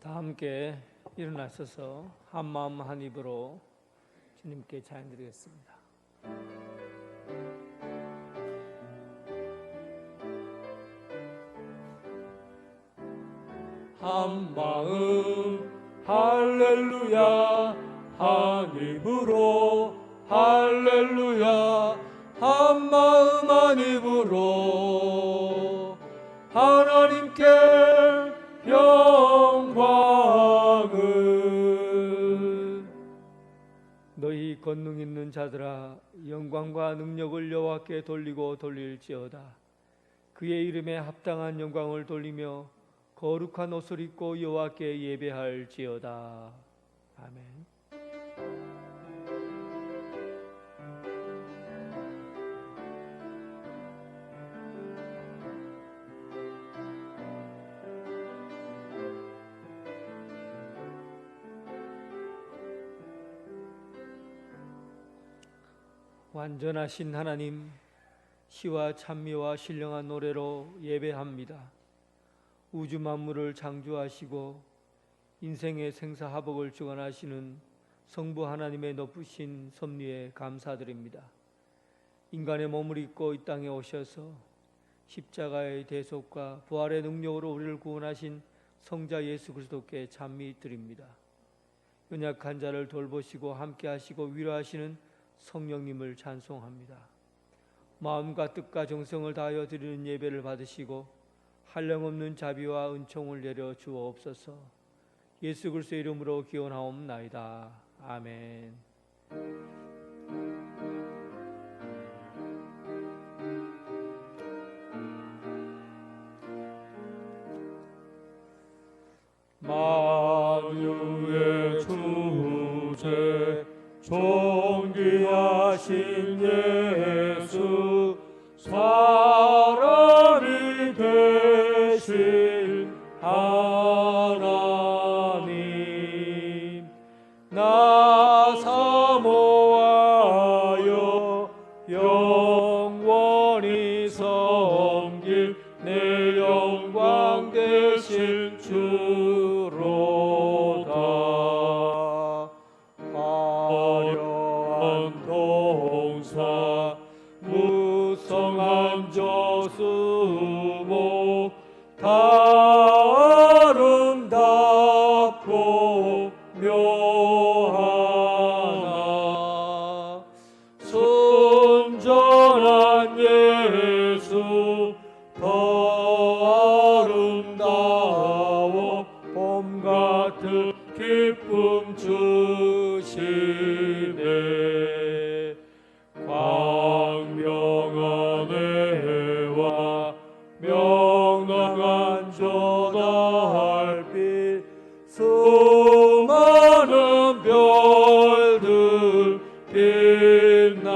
다 함께 일어나셔서 한 마음 한 입으로 주님께 찬양드리겠습니다. 한 마음 할렐루야, 한 입으로 할렐루야, 한 마음 한 입으로 하나님께 영광을. 너희 권능 있는 자들아, 영광과 능력을 여호와께 돌리고 돌릴지어다. 그의 이름에 합당한 영광을 돌리며 거룩한 옷을 입고 여호와께 예배할지어다. 아멘. 완전하신 하나님, 시와 찬미와 신령한 노래로 예배합니다. 우주 만물을 창조하시고 인생의 생사화복을 주관하시는 성부 하나님의 높으신 섭리에 감사드립니다. 인간의 몸을 입고 이 땅에 오셔서 십자가의 대속과 부활의 능력으로 우리를 구원하신 성자 예수 그리스도께 찬미 드립니다. 연약한 자를 돌보시고 함께하시고 위로하시는 성령님을 찬송합니다. 마음과 뜻과 정성을 다하여 드리는 예배를 받으시고 한량없는 자비와 은총을 내려 주옵소서. 예수 그리스도의 이름으로 기원하옵나이다. 아멘. 만유의 주제 존귀하신 예수, 사람이 되신 하나님, 나 사모하여 영원히 섬길 내 영광 되신 주로다. 화려한 동사 무성한 저수목 다 아름답고 묘하나, 순전한 예수 더 아름다워 봄 같은 기쁨 주시네. 광명한 해와 명랑한 저 달빛 수많은 별들 빛나나,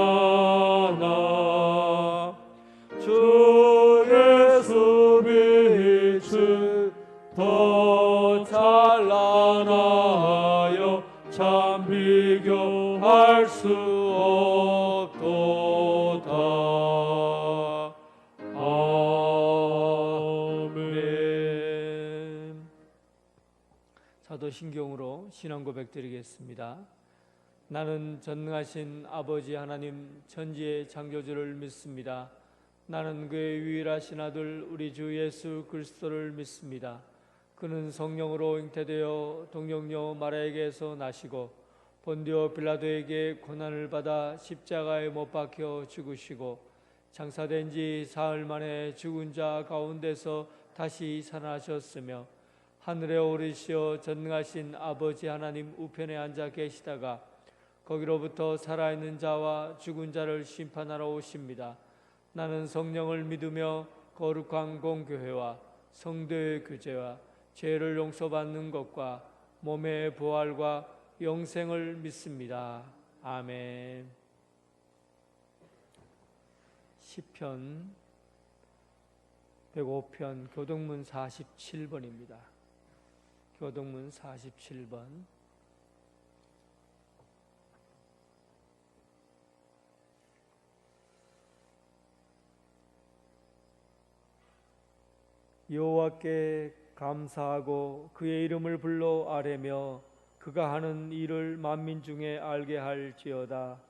주 예수 빛을 더 찬란하여 참 비교할 수 없도다. 아멘. 사도신경으로 신앙 고백 드리겠습니다. 나는 전능하신 아버지 하나님 천지의 창조주를 믿습니다. 나는 그의 유일하신 아들 우리 주 예수 그리스도를 믿습니다. 그는 성령으로 잉태되어 동정녀 마리아에게서 나시고 본디오 빌라도에게 고난을 받아 십자가에 못 박혀 죽으시고 장사된 지 사흘 만에 죽은 자 가운데서 다시 살아나셨으며 하늘에 오르시어 전능하신 아버지 하나님 우편에 앉아 계시다가 거기로부터 살아있는 자와 죽은 자를 심판하러 오십니다. 나는 성령을 믿으며 거룩한 공교회와 성도의 교제와 죄를 용서받는 것과 몸의 부활과 영생을 믿습니다. 아멘. 시편 105편 교동문 47번입니다. 교동문 47번. 여호와께 감사하고 그의 이름을 불러 아뢰며 그가 하는 일을 만민 중에 알게 할지어다.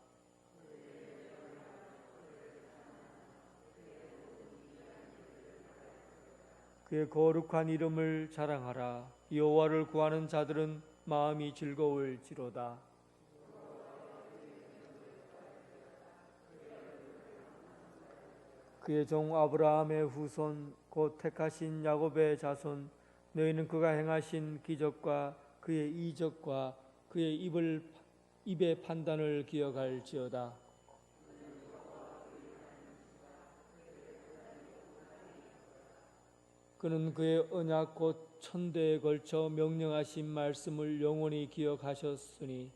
그의 거룩한 이름을 자랑하라. 여호와를 구하는 자들은 마음이 즐거울지로다. 그의 종 아브라함의 후손 곧 택하신 야곱의 자손, 너희는 그가 행하신 기적과 그의 이적과 그의 입의 판단을 기억할지어다. 그는 그의 언약 곧 천대에 걸쳐 명령하신 말씀을 영원히 기억하셨으니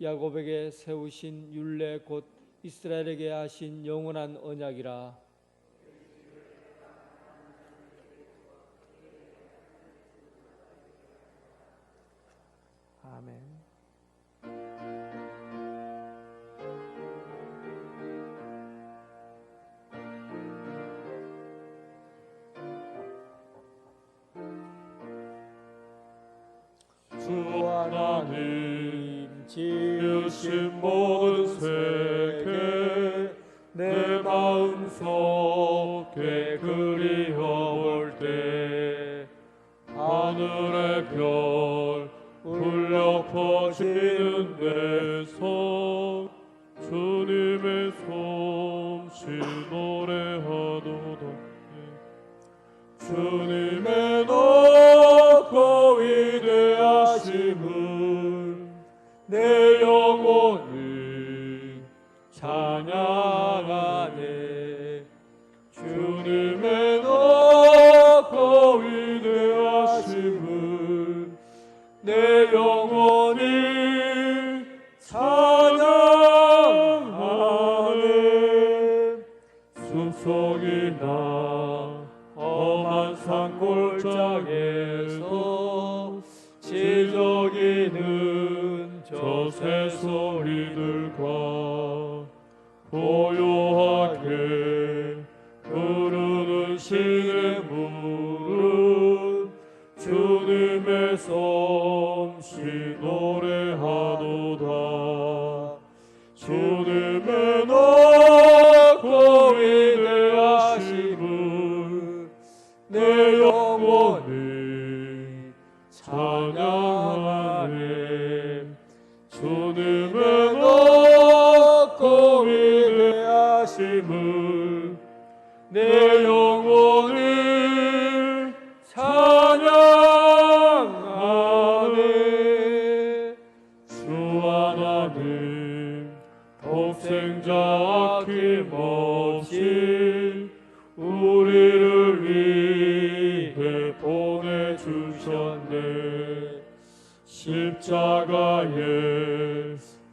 야곱에게 세우신 율례 곧 이스라엘에게 하신 영원한 언약이라. 아멘. 주 하나님 지으신 모든 세계 내 마음속에 그리워볼 때 하늘의 별 울려 퍼지는 내 손 주님의 솜씨 노래하도다. 주님의 높고 위대하심을 내 영혼이 찬양하네. 주님의 높고 위대하심을 내 영혼이 찬양하네. 숲속이나 험한 산골짜기에서 지저귀는 저 새소리들과 고요하게 흐르는 시냇물은 주님의 솜씨 노래하도다. 주님의 높고 위대하심을 내 영혼이 찬양하네. 주님의 높고 위대하심을 내 영혼이 찬양하네. 주 하나님 독생자 아낌없이 우리를 위해 보내주셨네. 십자가에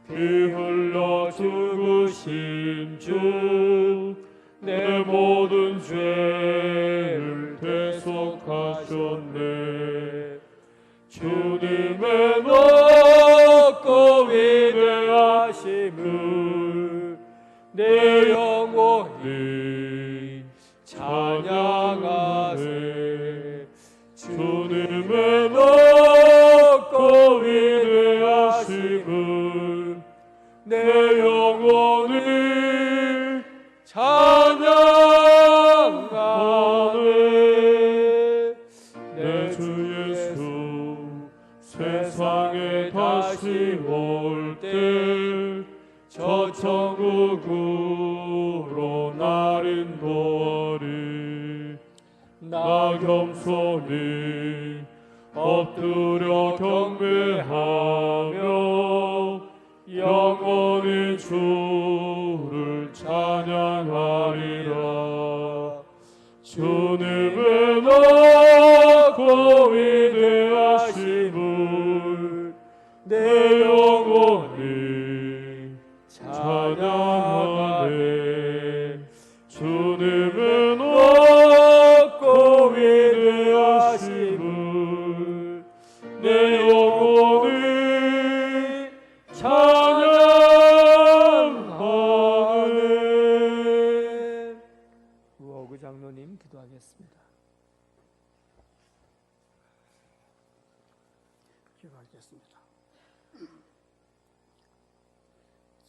피 흘려 죽으신 주 내 모든 죄를 대속하셨네. 주님의 높고 위대하심을 내 영혼이 찬양하세. 주님의 높고 위대하심을 내 영혼이 찬양하네. 내 주 예수 세상에 다시 올 때 저 천국으로 날 인도하리. 나 겸손히 엎드려 경배하며 영원히 주를 찬양하리라. 주님의 높고 위대하심을 내 영혼이 찬양하네. 주님의 높고 위대하심을 내 영혼이 찬양하네. 장로님 기도하겠습니다. 기도하겠습니다.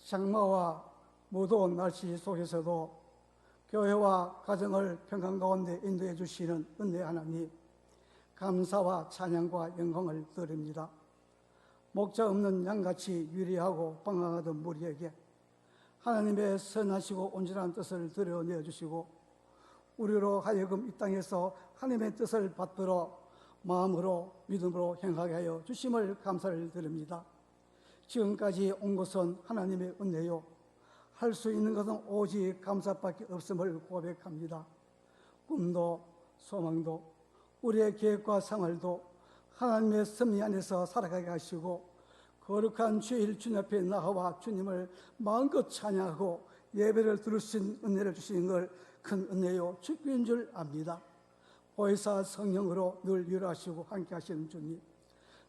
장마와 무더운 날씨 속에서도 교회와 가정을 평강 가운데 인도해 주시는 은혜 하나님, 감사와 찬양과 영광을 드립니다. 목자 없는 양같이 유리하고 방황하던 무리에게 하나님의 선하시고 온전한 뜻을 드러내어 주시고 우리로 하여금 이 땅에서 하나님의 뜻을 받들어 마음으로 믿음으로 행하게 하여 주심을 감사를 드립니다. 지금까지 온 것은 하나님의 은혜요, 할 수 있는 것은 오직 감사밖에 없음을 고백합니다. 꿈도 소망도 우리의 계획과 생활도 하나님의 섭리 안에서 살아가게 하시고 거룩한 주일 주님 앞에 나와 주님을 마음껏 찬양하고 예배를 드리신 은혜를 주시는 걸 큰 은혜요 축복인 줄 압니다. 보혜사 성령으로 늘 위로하시고 함께 하시는 주님,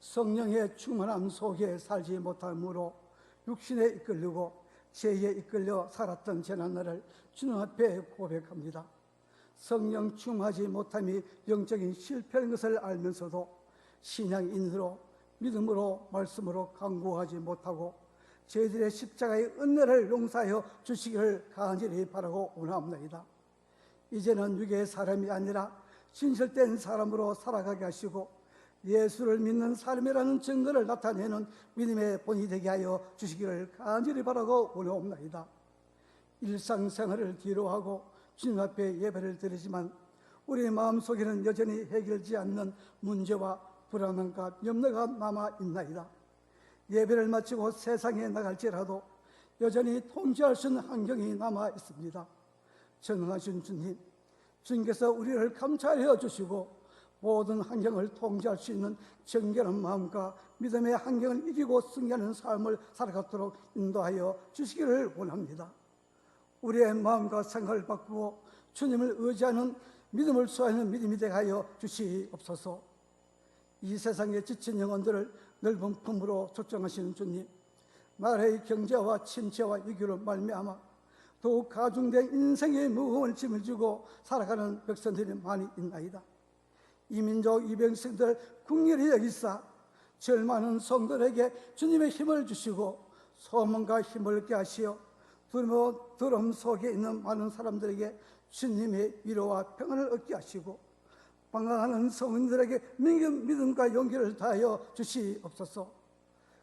성령의 충만함 속에 살지 못함으로 육신에 이끌리고 죄에 이끌려 살았던 지난날을 주님 앞에 고백합니다. 성령 충만하지 못함이 영적인 실패인 것을 알면서도 신앙인으로 믿음으로 말씀으로 강구하지 못하고 저희들의 십자가의 은혜를 용서하여 주시기를 간절히 바라고 원합니다. 이제는 육의 사람이 아니라 진실된 사람으로 살아가게 하시고 예수를 믿는 삶이라는 증거를 나타내는 믿음의 본이 되게 하여 주시기를 간절히 바라고 원하옵나이다. 일상생활을 뒤로하고 주님 앞에 예배를 드리지만 우리 마음속에는 여전히 해결되지 않는 문제와 불안함과 염려가 남아있나이다. 예배를 마치고 세상에 나갈지라도 여전히 통제할 수 있는 환경이 남아있습니다. 전능하신 주님, 주님께서 우리를 감찰하여 주시고 모든 환경을 통제할 수 있는 정결한 마음과 믿음의 환경을 이기고 승리하는 삶을 살아가도록 인도하여 주시기를 원합니다. 우리의 마음과 생각을 바꾸고 주님을 의지하는 믿음을 수하는 믿음이 되게 하여 주시옵소서. 이 세상에 지친 영혼들을 넓은 품으로 초청하시는 주님, 나라의 경제와 침체와 위기로 말미암아 더욱 가중된 인생의 무거운 짐을 지고 살아가는 백성들이 많이 있나이다. 이민족 이병생들 국리를 여기사 절망하는 성도들에게 주님의 힘을 주시고 소망과 힘을 얻게 하시어 두려움 속에 있는 많은 사람들에게 주님의 위로와 평안을 얻게 하시고 방황하는 성인들에게 믿음과 용기를 다하여 주시옵소서.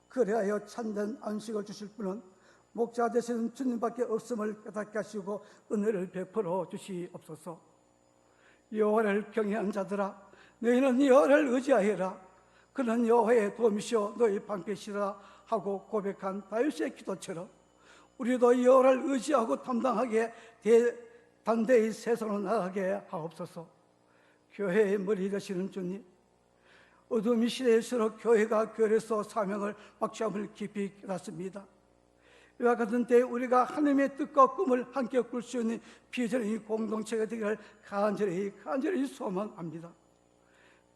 그리하여 참된 안식을 주실 분은 목자 되시는 주님밖에 없음을 깨닫게 하시고 은혜를 베풀어 주시옵소서. 여호와를 경외한 자들아, 너희는 여호와를 의지하여라. 그는 여호와의 도움이시오 너희 방패시라 하고 고백한 다윗의 기도처럼 우리도 여호와를 의지하고 담당하게 단대히 세상으로 나가게 하옵소서. 교회의 머리 되시는 주님, 어둠이 시대일수록 교회가 교회에서 사명을 막취함을 깊이 깨닫습니다. 이와 같은 때에 우리가 하나님의 뜻과 꿈을 함께 꿀 수 있는 비전의 공동체가 되기를 간절히 소망합니다.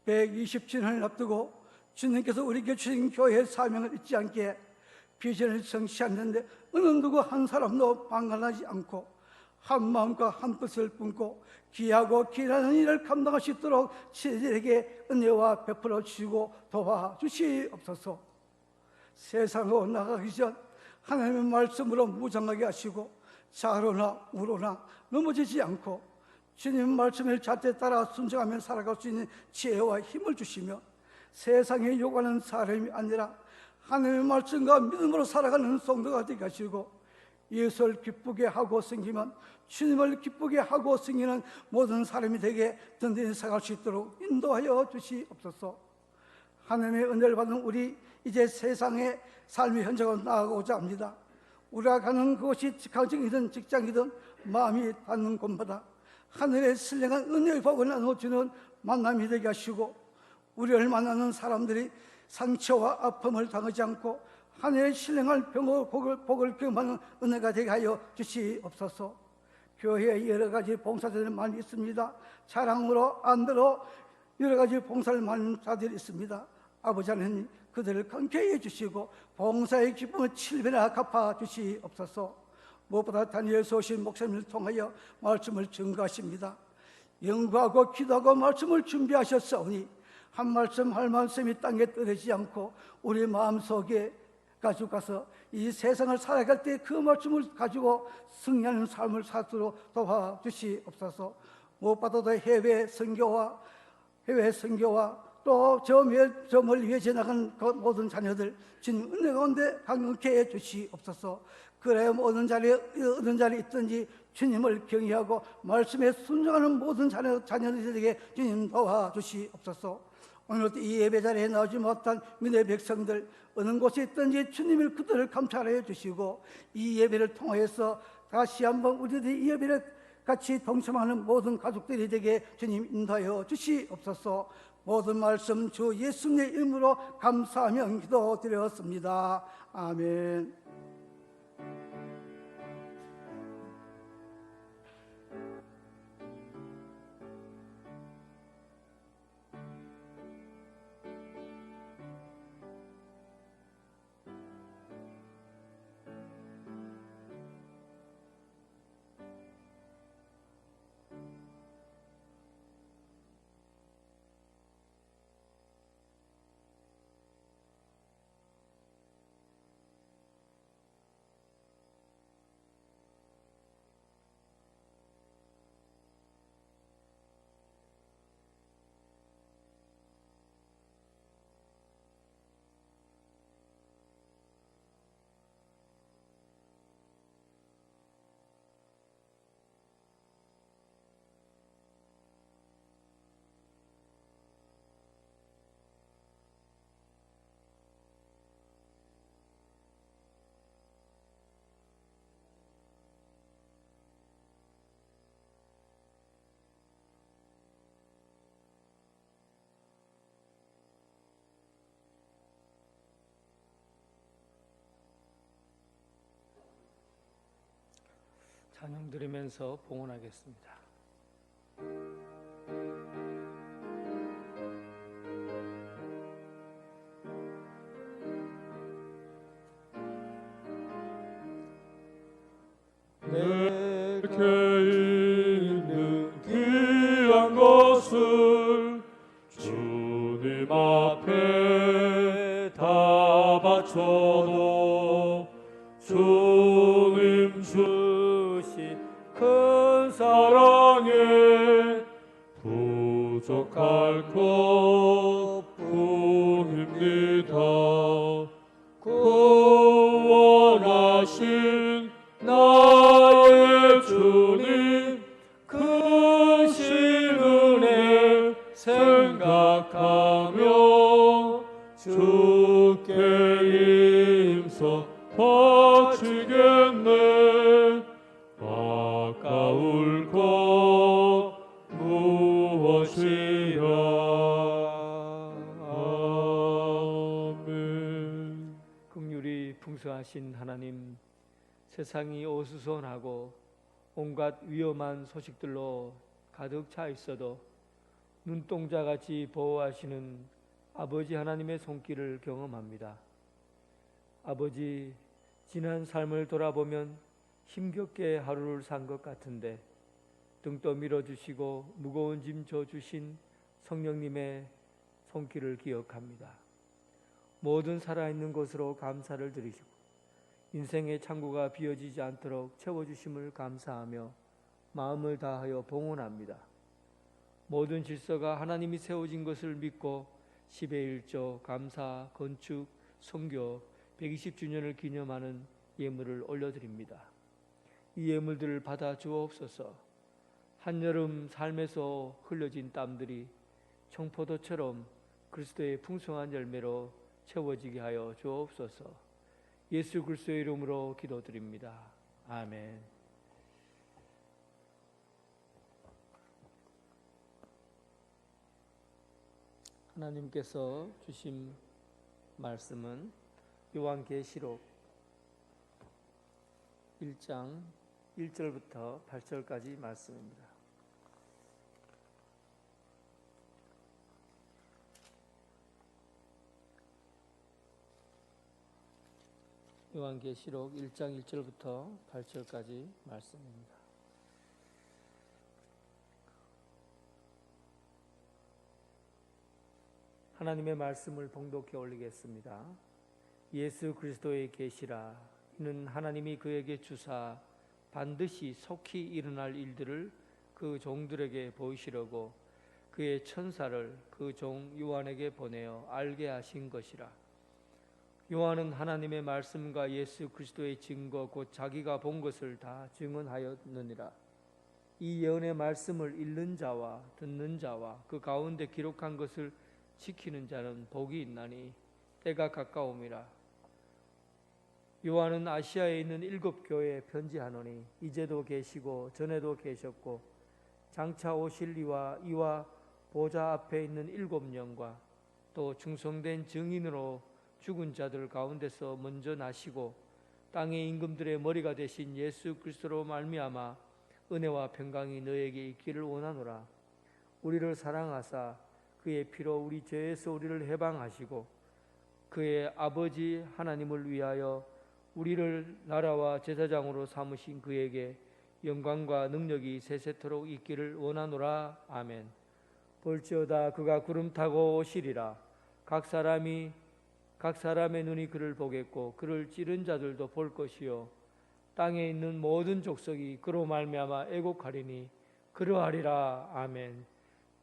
127년을 앞두고 주님께서 우리에게 주신 교회의 사명을 잊지 않게 비전을 성취하는데 어느 누구 한 사람도 방관하지 않고 한 마음과 한 뜻을 품고 귀하고 길하는 일을 감당할 수 있도록 저희들에게 은혜와 베풀어 주시고 도와주시옵소서. 세상으로 나가기 전 하나님의 말씀으로 무장하게 하시고 좌로나 우로나 넘어지지 않고 주님 말씀을 잣대 따라 순종하며 살아갈 수 있는 지혜와 힘을 주시며 세상에 요구하는 사람이 아니라 하나님의 말씀과 믿음으로 살아가는 성도가 되게 하시고 예수를 기쁘게 하고 섬기면 주님을 기쁘게 하고 섬기는 모든 사람이 되게 든든히 살아갈 수 있도록 인도하여 주시옵소서. 하나님의 은혜를 받은 우리 이제 세상의 삶의 현장으로 나아가고자 합니다. 우리가 가는 그곳이 가정이든 직장이든 마음이 닿는 곳마다 하늘의 신령한 은혜의 복을 나눠주는 만남이 되게 하시고 우리를 만나는 사람들이 상처와 아픔을 당하지 않고 하늘의 신령한 복을 경험하는 은혜가 되게 하여 주시옵소서. 교회에 여러 가지 봉사자들이 많이 있습니다. 자랑으로 안으로 여러 가지 봉사를 많은 자들이 있습니다. 아버지 하나님, 그들을 경쾌히 해주시고 봉사의 기쁨을 7배나 갚아 주시옵소서. 무엇보다 다니엘서 오신 목사님을 통하여 말씀을 증거하십니다. 연구하고 기도하고 말씀을 준비하셨사오니 한 말씀 할 말씀이 땅에 떨어지지 않고 우리 마음속에 가지고 가서 이 세상을 살아갈 때 그 말씀을 가지고 승리하는 삶을 살도록 도와주시옵소서. 무엇보다도 해외 선교와 또 저 멀리 위에 지나간 그 모든 자녀들 주님 은혜 가운데 강건케 해 주시옵소서. 그래 어느 자리에 있든지 주님을 경외하고 말씀에 순종하는 모든 자녀들에게 주님 도와주시옵소서. 오늘도 이 예배 자리에 나오지 못한 믿음의 백성들 어느 곳에 있든지 주님을 그들을 감찰해 주시고 이 예배를 통해서 다시 한번 우리들이 이 예배를 같이 동참하는 모든 가족들이 되게 주님 인도하여 주시옵소서. 모든 말씀 주 예수님의 이름으로 감사하며 기도드렸습니다. 아멘. 찬양 드리면서 봉헌하겠습니다. 내게 있는 귀한 것을 주님 앞에 다 바쳐도 주님 주신 큰 사랑에 부족할 것뿐입니다. 구원하신 나의 주님 크신 은혜 생각하며 주께 임서 바치겠네. 아까울 것 무엇이라. 아멘. 긍휼이 풍성하신 하나님, 세상이 어수선하고 온갖 위험한 소식들로 가득 차 있어도 눈동자같이 보호하시는 아버지 하나님의 손길을 경험합니다. 아버지, 지난 삶을 돌아보면 힘겹게 하루를 산 것 같은데 등 떠밀어 주시고 무거운 짐 져 주신 성령님의 손길을 기억합니다. 모든 살아있는 것으로 감사를 드리시고 인생의 창구가 비어지지 않도록 채워주심을 감사하며 마음을 다하여 봉헌합니다. 모든 질서가 하나님이 세워진 것을 믿고 10의 1조, 감사, 건축, 선교 120주년을 기념하는 예물을 올려드립니다. 이 예물들을 받아 주옵소서. 한여름 삶에서 흘려진 땀들이 청포도처럼 그리스도의 풍성한 열매로 채워지게 하여 주옵소서. 예수 그리스도의 이름으로 기도드립니다. 아멘. 하나님께서 주신 말씀은 요한계시록 1장 1절부터 8절까지 말씀입니다. 요한계시록 1장 1절부터 8절까지 말씀입니다. 하나님의 말씀을 봉독해 올리겠습니다. 예수 그리스도의 계시라. 이는 하나님이 그에게 주사 반드시 속히 일어날 일들을 그 종들에게 보이시려고 그의 천사를 그 종 요한에게 보내어 알게 하신 것이라. 요한은 하나님의 말씀과 예수 그리스도의 증거 곧 자기가 본 것을 다 증언하였느니라. 이 예언의 말씀을 읽는 자와 듣는 자와 그 가운데 기록한 것을 지키는 자는 복이 있나니 때가 가까움이라. 요한은 아시아에 있는 7교회에 편지하노니 이제도 계시고 전에도 계셨고 장차 오실 이와 보좌 앞에 있는 7영과 또 충성된 증인으로 죽은 자들 가운데서 먼저 나시고 땅의 임금들의 머리가 되신 예수 그리스도로 말미암아 은혜와 평강이 너에게 있기를 원하노라. 우리를 사랑하사 그의 피로 우리 죄에서 우리를 해방하시고 그의 아버지 하나님을 위하여 우리를 나라와 제사장으로 삼으신 그에게 영광과 능력이 세세토록 있기를 원하노라. 아멘. 볼지어다 그가 구름 타고 오시리라. 각 사람의 눈이 그를 보겠고 그를 찌른 자들도 볼 것이요 땅에 있는 모든 족속이 그로 말미암아 애곡하리니 그러하리라. 아멘.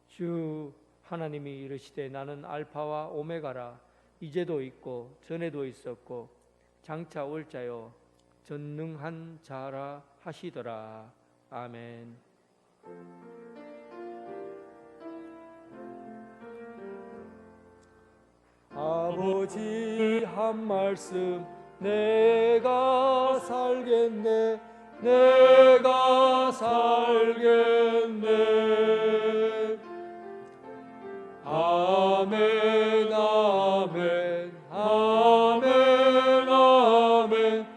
주 하나님이 이르시되 나는 알파와 오메가라. 이제도 있고 전에도 있었고 장차 올 자요 전능한 자라 하시더라. 아멘. 아버지 한 말씀 내가 살겠네. 내가 살겠네. 아멘 아멘 아멘 아멘 아멘.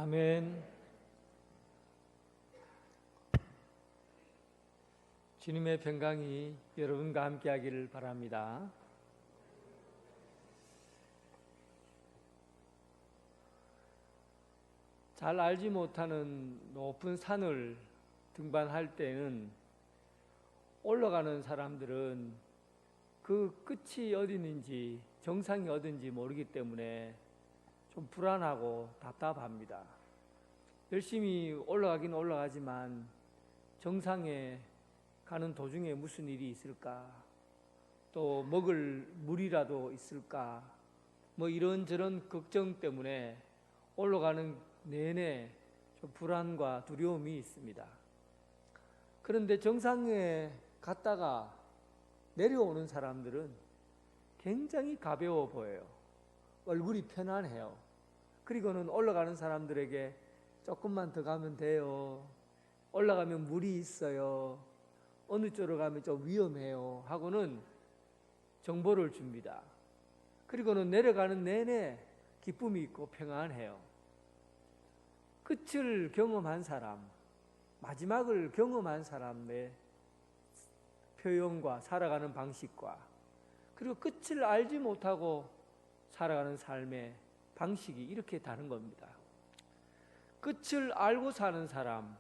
아멘. 주님의 평강이 여러분과 함께하기를 바랍니다. 잘 알지 못하는 높은 산을 등반할 때는 올라가는 사람들은 그 끝이 어디 있는지, 정상이 어딘지 모르기 때문에 좀 불안하고 답답합니다. 열심히 올라가긴 올라가지만 정상에 가는 도중에 무슨 일이 있을까? 또 먹을 물이라도 있을까? 뭐 이런저런 걱정 때문에 올라가는 내내 좀 불안과 두려움이 있습니다. 그런데 정상에 갔다가 내려오는 사람들은 굉장히 가벼워 보여요. 얼굴이 편안해요. 그리고는 올라가는 사람들에게 조금만 더 가면 돼요. 올라가면 물이 있어요. 어느 쪽으로 가면 좀 위험해요. 하고는 정보를 줍니다. 그리고는 내려가는 내내 기쁨이 있고 평안해요. 끝을 경험한 사람, 마지막을 경험한 사람의 표현과 살아가는 방식과 그리고 끝을 알지 못하고 살아가는 삶의 방식이 이렇게 다른 겁니다. 끝을 알고 사는 사람,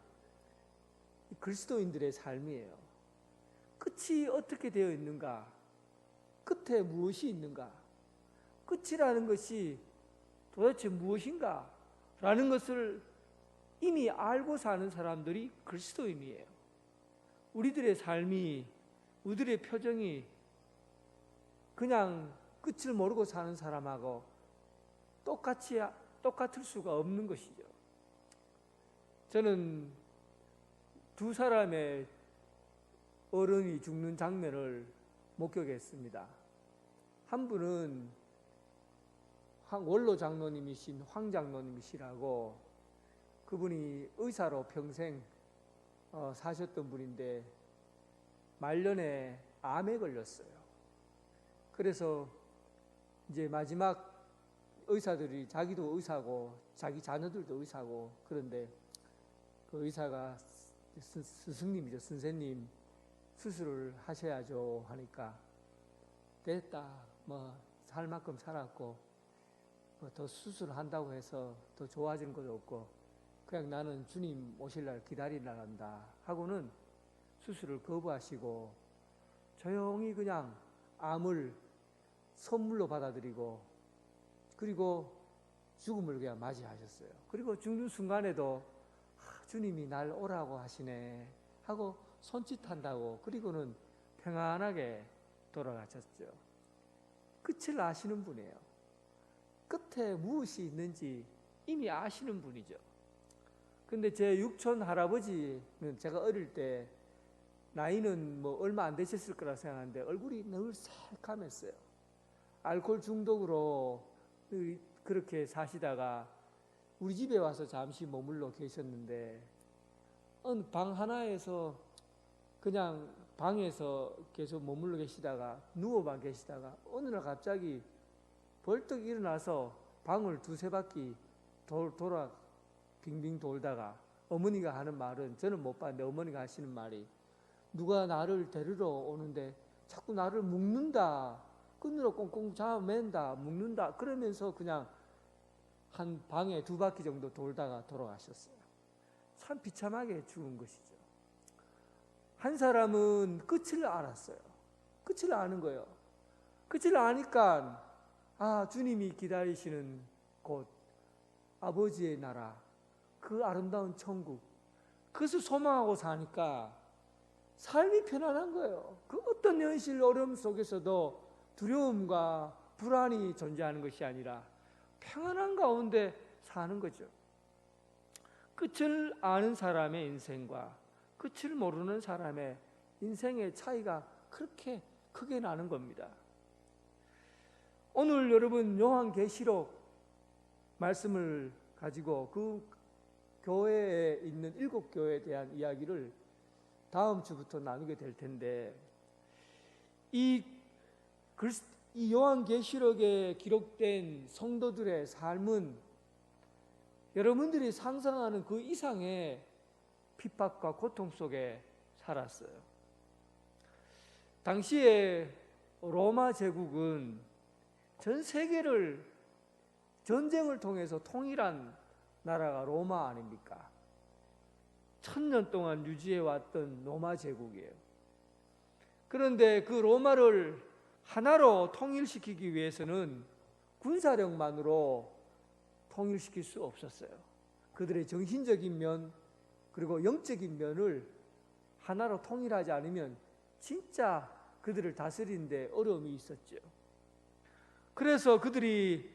그리스도인들의 삶이에요. 끝이 어떻게 되어 있는가? 끝에 무엇이 있는가? 끝이라는 것이 도대체 무엇인가? 라는 것을 이미 알고 사는 사람들이 그리스도인이에요. 우리들의 삶이, 우리들의 표정이 그냥 끝을 모르고 사는 사람하고 똑같을 수가 없는 것이죠. 저는 두 사람의 어른이 죽는 장면을 목격했습니다. 한 분은 원로 장로님이신 황 장로님이시라고, 그분이 의사로 평생 사셨던 분인데 말년에 암에 걸렸어요. 그래서 이제 마지막 의사들이, 자기도 의사고 자기 자녀들도 의사고, 그런데 그 의사가 스승님이죠. 선생님, 수술을 하셔야죠 하니까 됐다, 뭐 살 만큼 살았고 뭐 더 수술한다고 해서 더 좋아지는 것도 없고 그냥 나는 주님 오실 날 기다리려 한다 하고는 수술을 거부하시고 조용히 그냥 암을 선물로 받아들이고 그리고 죽음을 그냥 맞이하셨어요. 그리고 죽는 순간에도 주님이 날 오라고 하시네 하고 손짓한다고, 그리고는 평안하게 돌아가셨죠. 끝을 아시는 분이에요. 끝에 무엇이 있는지 이미 아시는 분이죠. 근데 제 육촌 할아버지는 제가 어릴 때, 나이는 뭐 얼마 안 되셨을 거라 생각하는데 얼굴이 늘 새카맸어요. 알코올 중독으로 그렇게 사시다가 우리 집에 와서 잠시 머물러 계셨는데 어느 방 하나에서 그냥 방에서 계속 머물러 계시다가 누워만 계시다가 어느 날 갑자기 벌떡 일어나서 방을 두세 바퀴 돌아 빙빙 돌다가 어머니가 하는 말은, 저는 못 봤는데 어머니가 하시는 말이, 누가 나를 데리러 오는데 자꾸 나를 묶는다, 끈으로 꽁꽁 잡아맨다, 묶는다, 그러면서 그냥 한 방에 두 바퀴 정도 돌다가 돌아가셨어요. 참 비참하게 죽은 것이죠. 한 사람은 끝을 알았어요. 끝을 아는 거예요. 끝을 아니까 주님이 기다리시는 곳, 아버지의 나라, 그 아름다운 천국, 그것을 소망하고 사니까 삶이 편안한 거예요. 그 어떤 현실 어려움 속에서도 두려움과 불안이 존재하는 것이 아니라 평안한 가운데 사는 거죠. 끝을 아는 사람의 인생과 끝을 모르는 사람의 인생의 차이가 그렇게 크게 나는 겁니다. 오늘 여러분 요한계시록 말씀을 가지고 그 교회에 있는 7교회에 대한 이야기를 다음 주부터 나누게 될 텐데, 이 요한계시록에 기록된 성도들의 삶은 여러분들이 상상하는 그 이상의 핍박과 고통 속에 살았어요. 당시에 로마 제국은 전 세계를 전쟁을 통해서 통일한 나라가 로마 아닙니까? 1000년 동안 유지해왔던 로마 제국이에요. 그런데 그 로마를 하나로 통일시키기 위해서는 군사력만으로 통일시킬 수 없었어요. 그들의 정신적인 면 그리고 영적인 면을 하나로 통일하지 않으면 진짜 그들을 다스리는데 어려움이 있었죠. 그래서 그들이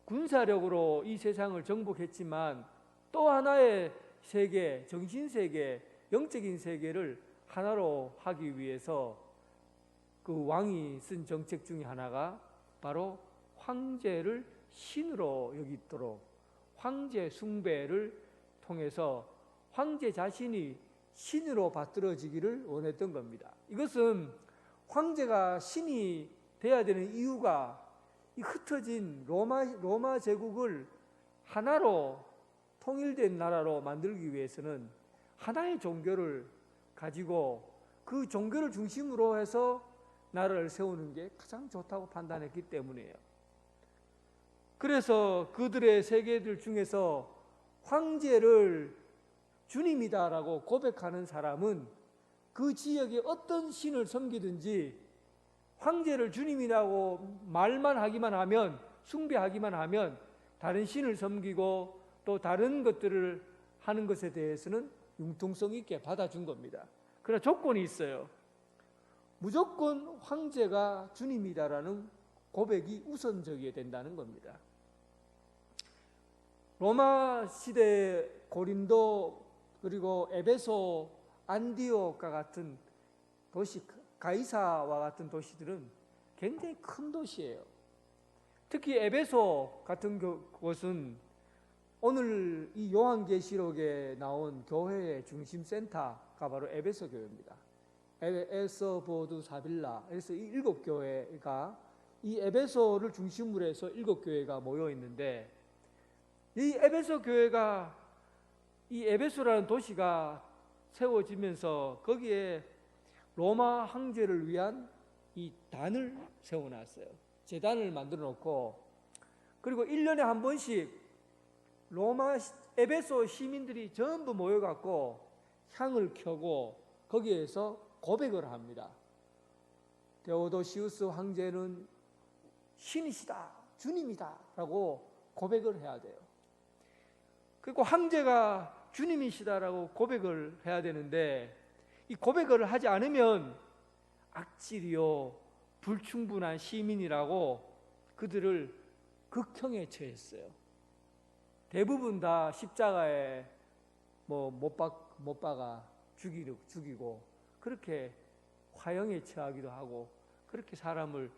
군사력으로 이 세상을 정복했지만 또 하나의 세계, 정신세계, 영적인 세계를 하나로 하기 위해서 그 왕이 쓴 정책 중에 하나가 바로 황제를 신으로 여기도록 황제 숭배를 통해서 황제 자신이 신으로 받들어지기를 원했던 겁니다. 이것은 황제가 신이 돼야 되는 이유가 이 흩어진 로마 제국을 하나로 통일된 나라로 만들기 위해서는 하나의 종교를 가지고 그 종교를 중심으로 해서 나라를 세우는 게 가장 좋다고 판단했기 때문이에요. 그래서 그들의 세계들 중에서 황제를 주님이다라고 고백하는 사람은 그 지역에 어떤 신을 섬기든지 황제를 주님이라고 말만 하기만 하면, 숭배하기만 하면 다른 신을 섬기고 또 다른 것들을 하는 것에 대해서는 융통성 있게 받아준 겁니다. 그러나 조건이 있어요. 무조건 황제가 주님이다라는 고백이 우선적이어야 된다는 겁니다. 로마 시대 고린도 그리고 에베소, 안디옥과 같은 도시, 가이사와 같은 도시들은 굉장히 큰 도시예요. 특히 에베소 같은 곳은 오늘 이 요한계시록에 나온 교회의 중심 센터가 바로 에베소 교회입니다. 에서보드 사빌라, 그래서 이 7교회가 이 에베소를 중심으로 해서 7교회가 모여 있는데, 이 에베소 교회가, 이 에베소라는 도시가 세워지면서 거기에 로마 황제를 위한 이 단을 세워놨어요. 제단을 만들어 놓고, 그리고 1년에 한 번씩 에베소 시민들이 전부 모여갖고 향을 켜고 거기에서 고백을 합니다. 데오도시우스 황제는 신이시다, 주님이다 라고 고백을 해야 돼요. 그리고 황제가 주님이시다라고 고백을 해야 되는데, 이 고백을 하지 않으면 악질이요 불충분한 시민이라고 그들을 극형에 처했어요. 대부분 다 십자가에 못 박아 죽이고 그렇게 화형에 처하기도 하고 그렇게 사람을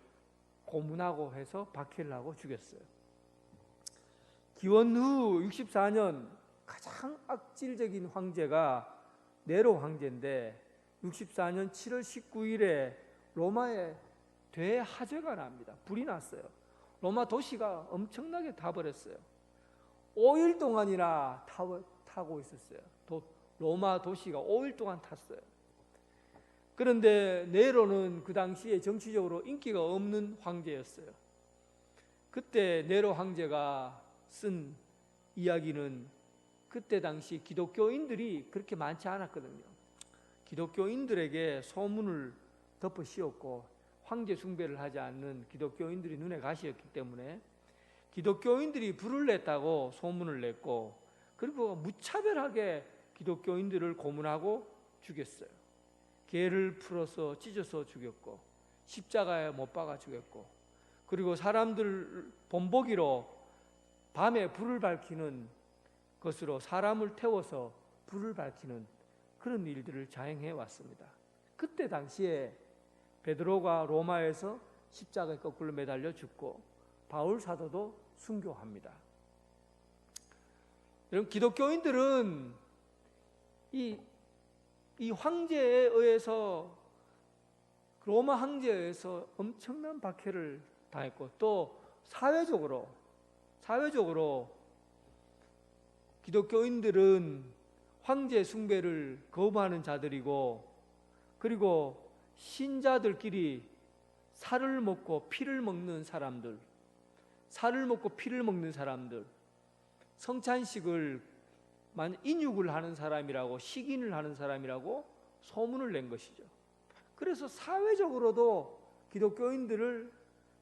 고문하고 해서 박해를 하고 죽였어요. 기원 후 64년 가장 악질적인 황제가 네로 황제인데, 64년 7월 19일에 로마에 대화재가 납니다. 불이 났어요. 로마 도시가 엄청나게 타버렸어요. 5일 동안이나 타고 있었어요. 로마 도시가 5일 동안 탔어요. 그런데 네로는 그 당시에 정치적으로 인기가 없는 황제였어요. 그때 네로 황제가 쓴 이야기는 그때 당시 기독교인들이 그렇게 많지 않았거든요. 기독교인들에게 소문을 덮어 씌웠고 황제 숭배를 하지 않는 기독교인들이 눈에 가시였기 때문에 기독교인들이 불을 냈다고 소문을 냈고, 그리고 무차별하게 기독교인들을 고문하고 죽였어요. 개를 풀어서 찢어서 죽였고 십자가에 못 박아 죽였고, 그리고 사람들 본보기로 밤에 불을 밝히는 것으로 사람을 태워서 불을 밝히는 그런 일들을 자행해 왔습니다. 그때 당시에 베드로가 로마에서 십자가에 거꾸로 매달려 죽고 바울 사도도 순교합니다. 여러분, 기독교인들은 이 황제에 의해서, 로마 황제에 의해서 엄청난 박해를 당했고 또 사회적으로 기독교인들은 황제 숭배를 거부하는 자들이고, 그리고 신자들끼리 살을 먹고 피를 먹는 사람들, 성찬식을 인육을 하는 사람이라고, 식인을 하는 사람이라고 소문을 낸 것이죠. 그래서 사회적으로도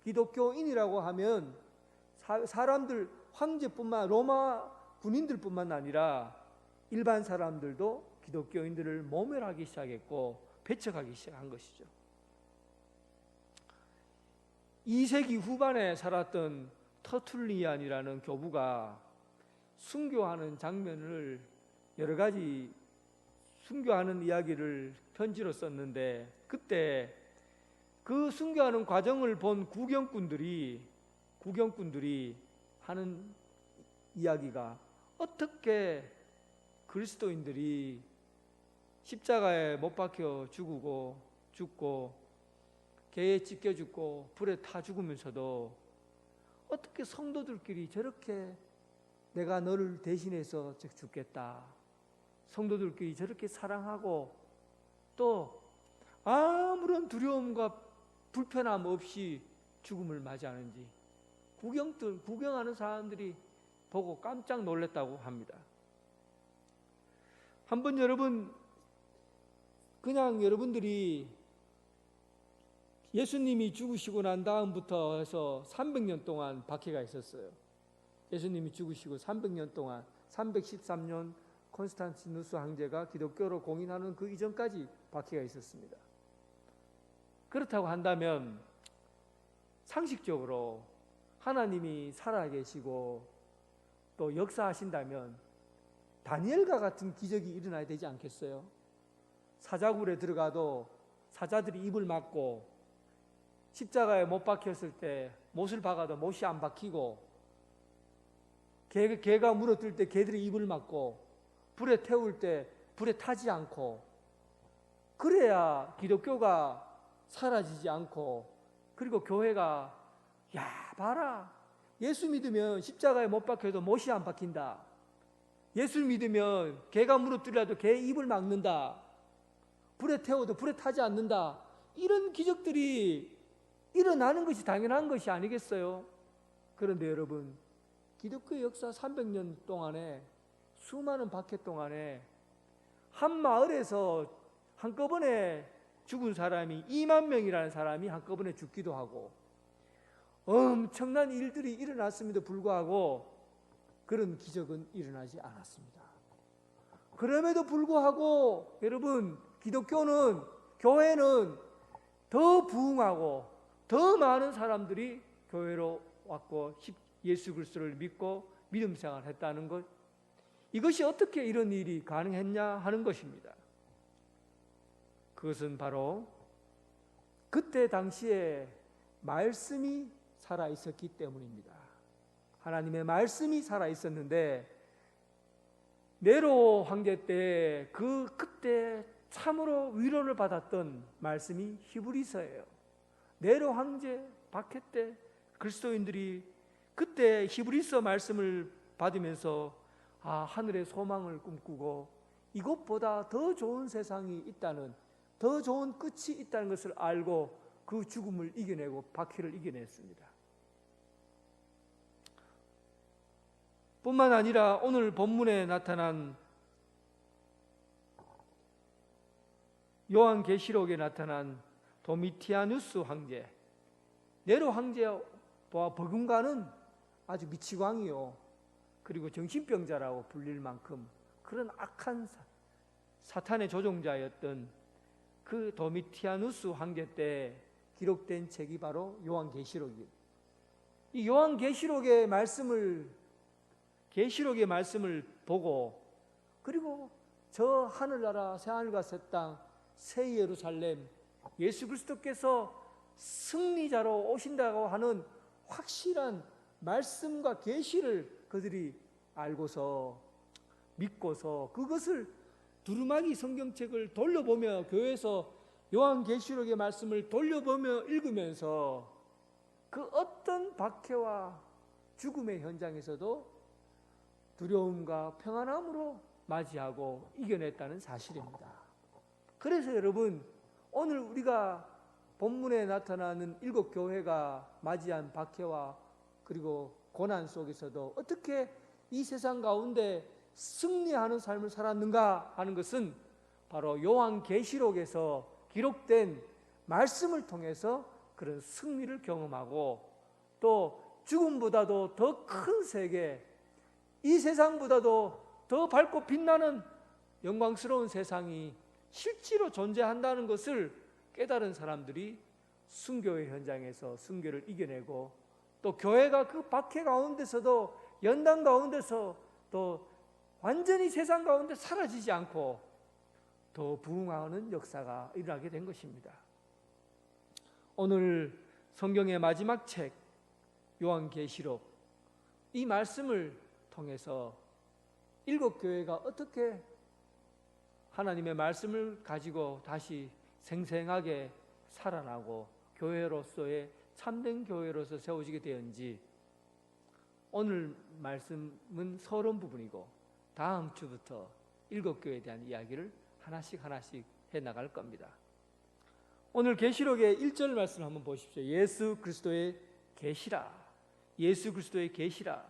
기독교인이라고 하면 사람들, 황제뿐만, 로마 군인들뿐만 아니라 일반 사람들도 기독교인들을 모멸하기 시작했고 배척하기 시작한 것이죠. 2세기 후반에 살았던 터툴리안이라는 교부가 순교하는 장면을, 여러 가지 순교하는 이야기를 편지로 썼는데, 그때 그 순교하는 과정을 본 구경꾼들이 하는 이야기가, 어떻게 그리스도인들이 십자가에 못 박혀 죽고 개에 찢겨 죽고 불에 타 죽으면서도 어떻게 성도들끼리 저렇게 내가 너를 대신해서 죽겠다, 성도들끼리 저렇게 사랑하고 또 아무런 두려움과 불편함 없이 죽음을 맞이하는지 구경하는 사람들이 보고 깜짝 놀랐다고 합니다. 한번 여러분들이 예수님이 죽으시고 난 다음부터 해서 300년 동안 박해가 있었어요. 예수님이 죽으시고 300년 동안, 313년 콘스탄티누스 황제가 기독교로 공인하는 그 이전까지 박해가 있었습니다. 그렇다고 한다면 상식적으로 하나님이 살아계시고 또 역사하신다면 다니엘과 같은 기적이 일어나야 되지 않겠어요? 사자굴에 들어가도 사자들이 입을 막고, 십자가에 못 박혔을 때 못을 박아도 못이 안 박히고, 개가 물어뜯을 때 개들이 입을 막고, 불에 태울 때 불에 타지 않고, 그래야 기독교가 사라지지 않고, 그리고 교회가, 야 봐라, 예수 믿으면 십자가에 못 박혀도 못이 안 박힌다, 예수 믿으면 개가 물어뜯으라도 개 입을 막는다, 불에 태워도 불에 타지 않는다, 이런 기적들이 일어나는 것이 당연한 것이 아니겠어요? 그런데 여러분, 기독교 역사 300년 동안에, 수많은 박해 동안에 한 마을에서 한꺼번에 죽은 사람이 2만 명이라는 사람이 한꺼번에 죽기도 하고 엄청난 일들이 일어났음에도 불구하고 그런 기적은 일어나지 않았습니다. 그럼에도 불구하고 여러분, 교회는 더 부흥하고 더 많은 사람들이 교회로 왔고 예수 그리스도를 믿고 믿음 생활을 했다는 것, 이것이 어떻게 이런 일이 가능했냐 하는 것입니다. 그것은 바로 그때 당시에 말씀이 살아있었기 때문입니다. 하나님의 말씀이 살아있었는데, 네로 황제 때 그때 참으로 위로를 받았던 말씀이 히브리서예요. 네로 황제 박해 때 그리스도인들이 그때 히브리서 말씀을 받으면서 하늘의 소망을 꿈꾸고 이것보다 더 좋은 세상이 있다는, 더 좋은 끝이 있다는 것을 알고 그 죽음을 이겨내고 박해를 이겨냈습니다. 뿐만 아니라 오늘 본문에 나타난 요한계시록에 나타난 도미티아누스 황제, 네로 황제와 버금가는 아주 미치광이요, 그리고 정신병자라고 불릴 만큼 그런 악한 사탄의 조종자였던 그 도미티아누스 황제 때 기록된 책이 바로 요한계시록이에요. 이 요한계시록의 말씀을 보고, 그리고 저 하늘나라 새하늘과 새 땅 새 예루살렘, 예수 그리스도께서 승리자로 오신다고 하는 확실한 말씀과 계시를 그들이 알고서 믿고서 그것을 두루마기 성경책을 돌려보며, 교회에서 요한계시록의 말씀을 돌려보며 읽으면서 그 어떤 박해와 죽음의 현장에서도 두려움과 평안함으로 맞이하고 이겨냈다는 사실입니다. 그래서 여러분, 오늘 우리가 본문에 나타나는 7교회가 맞이한 박해와 그리고 고난 속에서도 어떻게 이 세상 가운데 승리하는 삶을 살았는가 하는 것은 바로 요한계시록에서 기록된 말씀을 통해서 그런 승리를 경험하고, 또 죽음보다도 더 큰 세계, 이 세상보다도 더 밝고 빛나는 영광스러운 세상이 실제로 존재한다는 것을 깨달은 사람들이 순교의 현장에서 순교를 이겨내고, 또 교회가 그 박해 가운데서도 연단 가운데서 또 완전히 세상 가운데 사라지지 않고 더 부흥하는 역사가 일어나게 된 것입니다. 오늘 성경의 마지막 책 요한계시록, 이 말씀을 통해서 7교회가 어떻게 하나님의 말씀을 가지고 다시 생생하게 살아나고 교회로서의 참된 교회로서 세워지게 되었는지, 오늘 말씀은 서론 부분이고 다음 주부터 7교회에 대한 이야기를 하나씩 해나갈 겁니다. 오늘 계시록의 1절 말씀 한번 보십시오. 예수 그리스도의 계시라, 예수 그리스도의 계시라.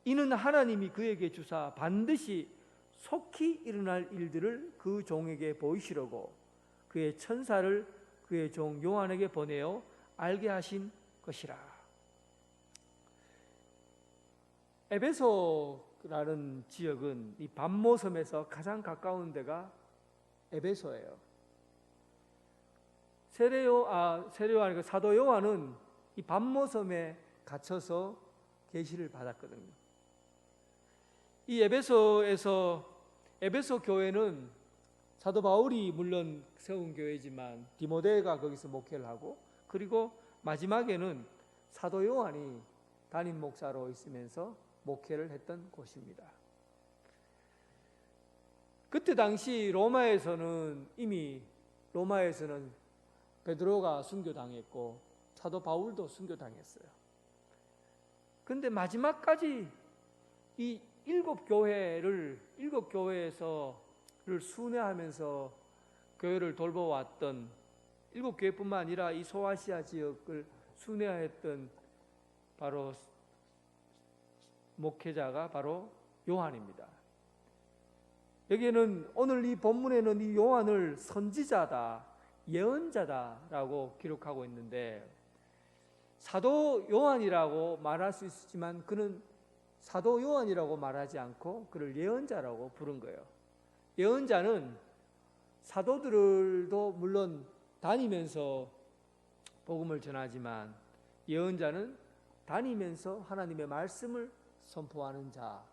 이는 하나님이 그에게 주사 반드시 속히 일어날 일들을 그 종에게 보이시려고 그의 천사를 그의 종 요한에게 보내어 알게 하신 것이라. 에베소라는 지역은 이 반모섬에서 가장 가까운 데가 에베소예요. 세례요한, 사도 요한은 이 반모섬에 갇혀서 계시를 받았거든요. 이 에베소 교회는 사도 바울이 물론 세운 교회지만 디모데가 거기서 목회를 하고, 그리고 마지막에는 사도 요한이 담임 목사로 있으면서 목회를 했던 곳입니다. 그때 당시 이미 로마에서는 베드로가 순교당했고 사도 바울도 순교당했어요. 그런데 마지막까지 이 7교회에서를 순회하면서 교회를 돌봐왔던 7교회뿐만 아니라 이 소아시아 지역을 순회했던 바로 목회자가 바로 요한입니다. 여기에는 오늘 이 본문에는 이 요한을 선지자다, 예언자다라고 기록하고 있는데, 사도 요한이라고 말할 수 있지만 그는 사도 요한이라고 말하지 않고 그를 예언자라고 부른 거예요. 예언자는 사도들도 물론 다니면서 복음을 전하지만, 예언자는 다니면서 하나님의 말씀을 선포하는 자,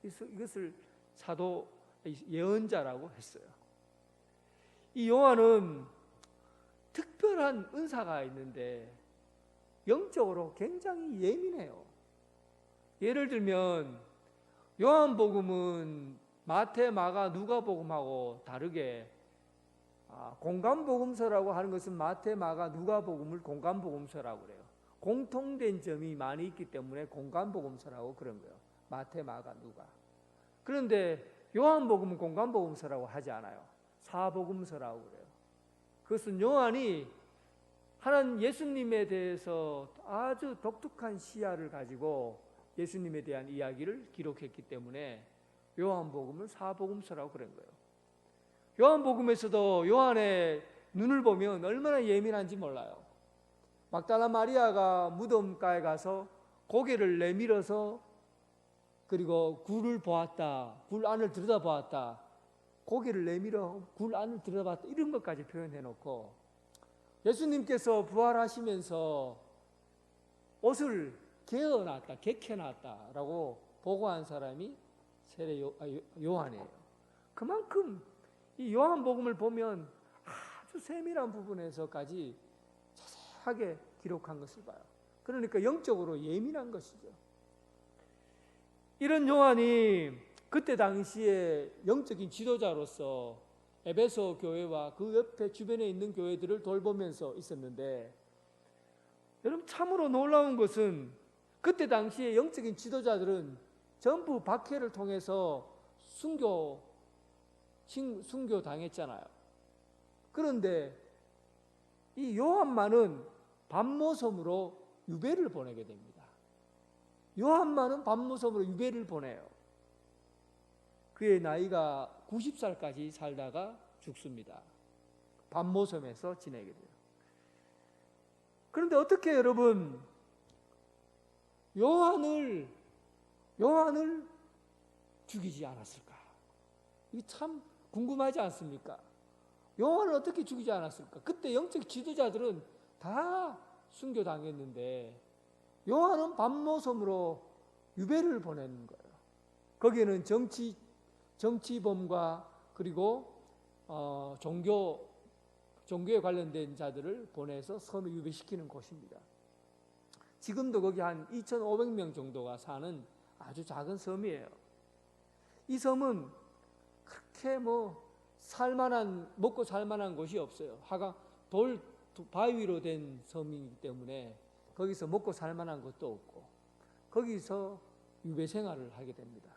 이것을 사도 예언자라고 했어요. 이 요한은 특별한 은사가 있는데 영적으로 굉장히 예민해요. 예를 들면 요한복음은 마태, 마가, 누가복음하고 다르게 공간복음서라고 하는 것은 마태, 마가, 누가복음을 공간복음서라고 그래요. 공통된 점이 많이 있기 때문에 공간복음서라고 그런 거예요. 마태, 마가, 누가. 그런데 요한복음은 공간복음서라고 하지 않아요. 사복음서라고 그래요. 그것은 요한이 하나님 예수님에 대해서 아주 독특한 시야를 가지고 예수님에 대한 이야기를 기록했기 때문에 요한복음을 사복음서라고 그런 거예요. 요한복음에서도 요한의 눈을 보면 얼마나 예민한지 몰라요. 막달라 마리아가 무덤가에 가서 고개를 내밀어서 그리고 굴을 보았다, 굴 안을 들여다보았다, 고개를 내밀어 굴 안을 들여다봤다, 이런 것까지 표현해 놓고, 예수님께서 부활하시면서 옷을 개켜놨다라고 보고한 사람이 요한이에요. 그만큼 이 요한복음을 보면 아주 세밀한 부분에서까지 자세하게 기록한 것을 봐요. 그러니까 영적으로 예민한 것이죠. 이런 요한이 그때 당시에 영적인 지도자로서 에베소 교회와 그 옆에 주변에 있는 교회들을 돌보면서 있었는데, 여러분 참으로 놀라운 것은 그때 당시에 영적인 지도자들은 전부 박해를 통해서 순교 당했잖아요. 그런데 이 요한만은 밤모섬으로 유배를 보내게 됩니다. 요한만은 밤모섬으로 유배를 보내요. 그의 나이가 90살까지 살다가 죽습니다. 밤모섬에서 지내게 돼요. 그런데 어떻게 여러분 요한을 죽이지 않았을까? 이게 참 궁금하지 않습니까? 요한을 어떻게 죽이지 않았을까? 그때 영적 지도자들은 다 순교당했는데 요한은 밤모섬으로 유배를 보내는 거예요. 거기에는 정치범과 그리고 종교에 관련된 자들을 보내서 선을 유배시키는 곳입니다. 지금도 거기 한 2,500명 정도가 사는 아주 작은 섬이에요. 이 섬은 그렇게 먹고 살만한 곳이 없어요. 바위로 된 섬이기 때문에 거기서 먹고 살만한 것도 없고 거기서 유배 생활을 하게 됩니다.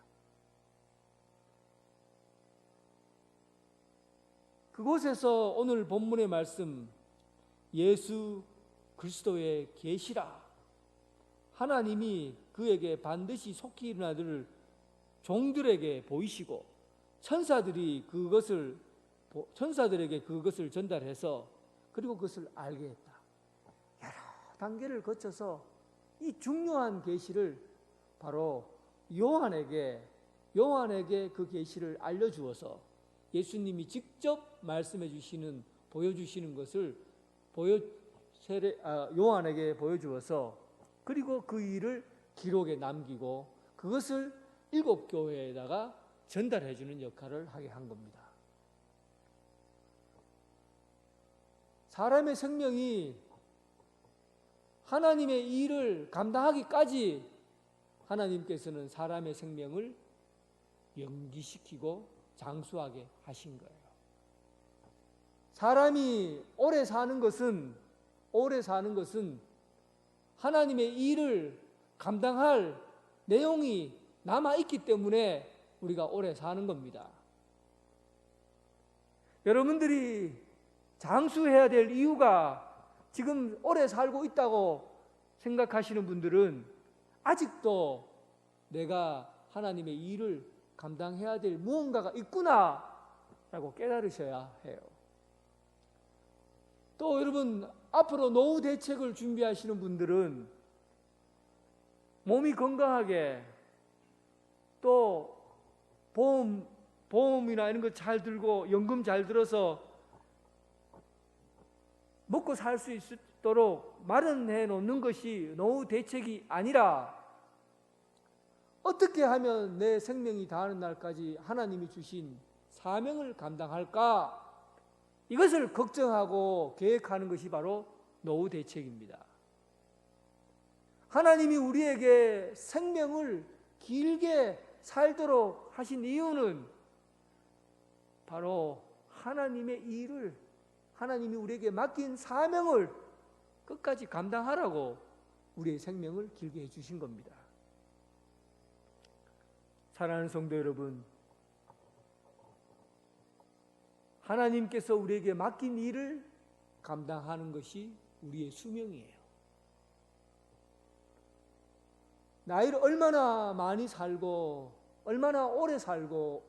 그곳에서 오늘 본문의 말씀 예수 그리스도의 계시라, 하나님이 그에게 반드시 속히 일어나들 종들에게 보이시고 천사들에게 그것을 전달해서 그리고 그것을 알게 했다. 여러 단계를 거쳐서 이 중요한 계시를 바로 요한에게 그 계시를 알려주어서 예수님이 직접 말씀해 주시는, 보여주시는 것을 요한에게 보여주어서 그리고 그 일을 기록에 남기고 그것을 7교회에다가 전달해 주는 역할을 하게 한 겁니다. 사람의 생명이 하나님의 일을 감당하기까지 하나님께서는 사람의 생명을 연기시키고 장수하게 하신 거예요. 사람이 오래 사는 것은 하나님의 일을 감당할 내용이 남아있기 때문에 우리가 오래 사는 겁니다. 여러분들이 장수해야 될 이유가 지금 오래 살고 있다고 생각하시는 분들은 아직도 내가 하나님의 일을 감당해야 될 무언가가 있구나 라고 깨달으셔야 해요. 또 여러분, 앞으로 노후 대책을 준비하시는 분들은 몸이 건강하게 또 보험이나 이런 거 잘 들고 연금 잘 들어서 먹고 살 수 있도록 마련해 놓는 것이 노후 대책이 아니라 어떻게 하면 내 생명이 다하는 날까지 하나님이 주신 사명을 감당할까? 이것을 걱정하고 계획하는 것이 바로 노후 대책입니다. 하나님이 우리에게 생명을 길게 살도록 하신 이유는 바로 하나님의 일을, 하나님이 우리에게 맡긴 사명을 끝까지 감당하라고 우리의 생명을 길게 해주신 겁니다. 사랑하는 성도 여러분, 하나님께서 우리에게 맡긴 일을 감당하는 것이 우리의 수명이에요. 나이를 얼마나 많이 살고 얼마나 오래 살고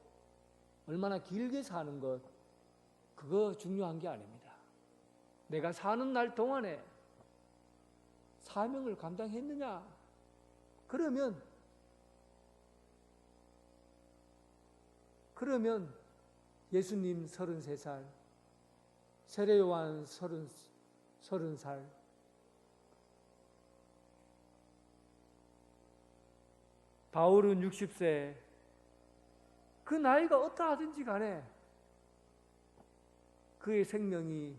얼마나 길게 사는 것, 그거 중요한 게 아닙니다. 내가 사는 날 동안에 사명을 감당했느냐? 그러면 예수님 33살, 세례요한 30살, 바울은 60세, 그 나이가 어떠하든지 간에 그의 생명이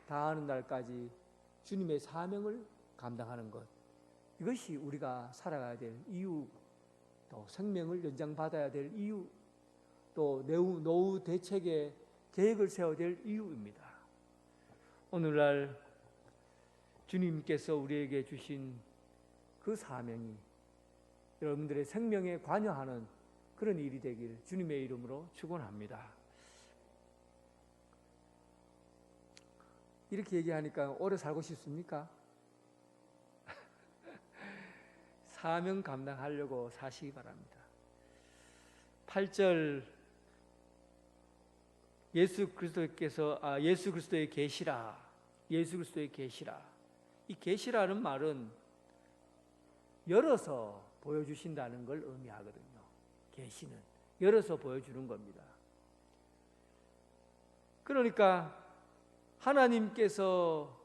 다하는 날까지 주님의 사명을 감당하는 것, 이것이 우리가 살아가야 될 이유, 또 생명을 연장받아야 될 이유, 또 노후 대책에 계획을 세워야 될 이유입니다. 오늘날 주님께서 우리에게 주신 그 사명이 여러분들의 생명에 관여하는 그런 일이 되길 주님의 이름으로 축원합니다. 이렇게 얘기하니까 오래 살고 싶습니까? 사명 감당하려고 사시기 바랍니다. 8절 예수 그리스도의 계시라. 예수 그리스도의 계시라. 이 계시라는 말은 열어서 보여주신다는 걸 의미하거든요. 계시는 열어서 보여주는 겁니다. 그러니까 하나님께서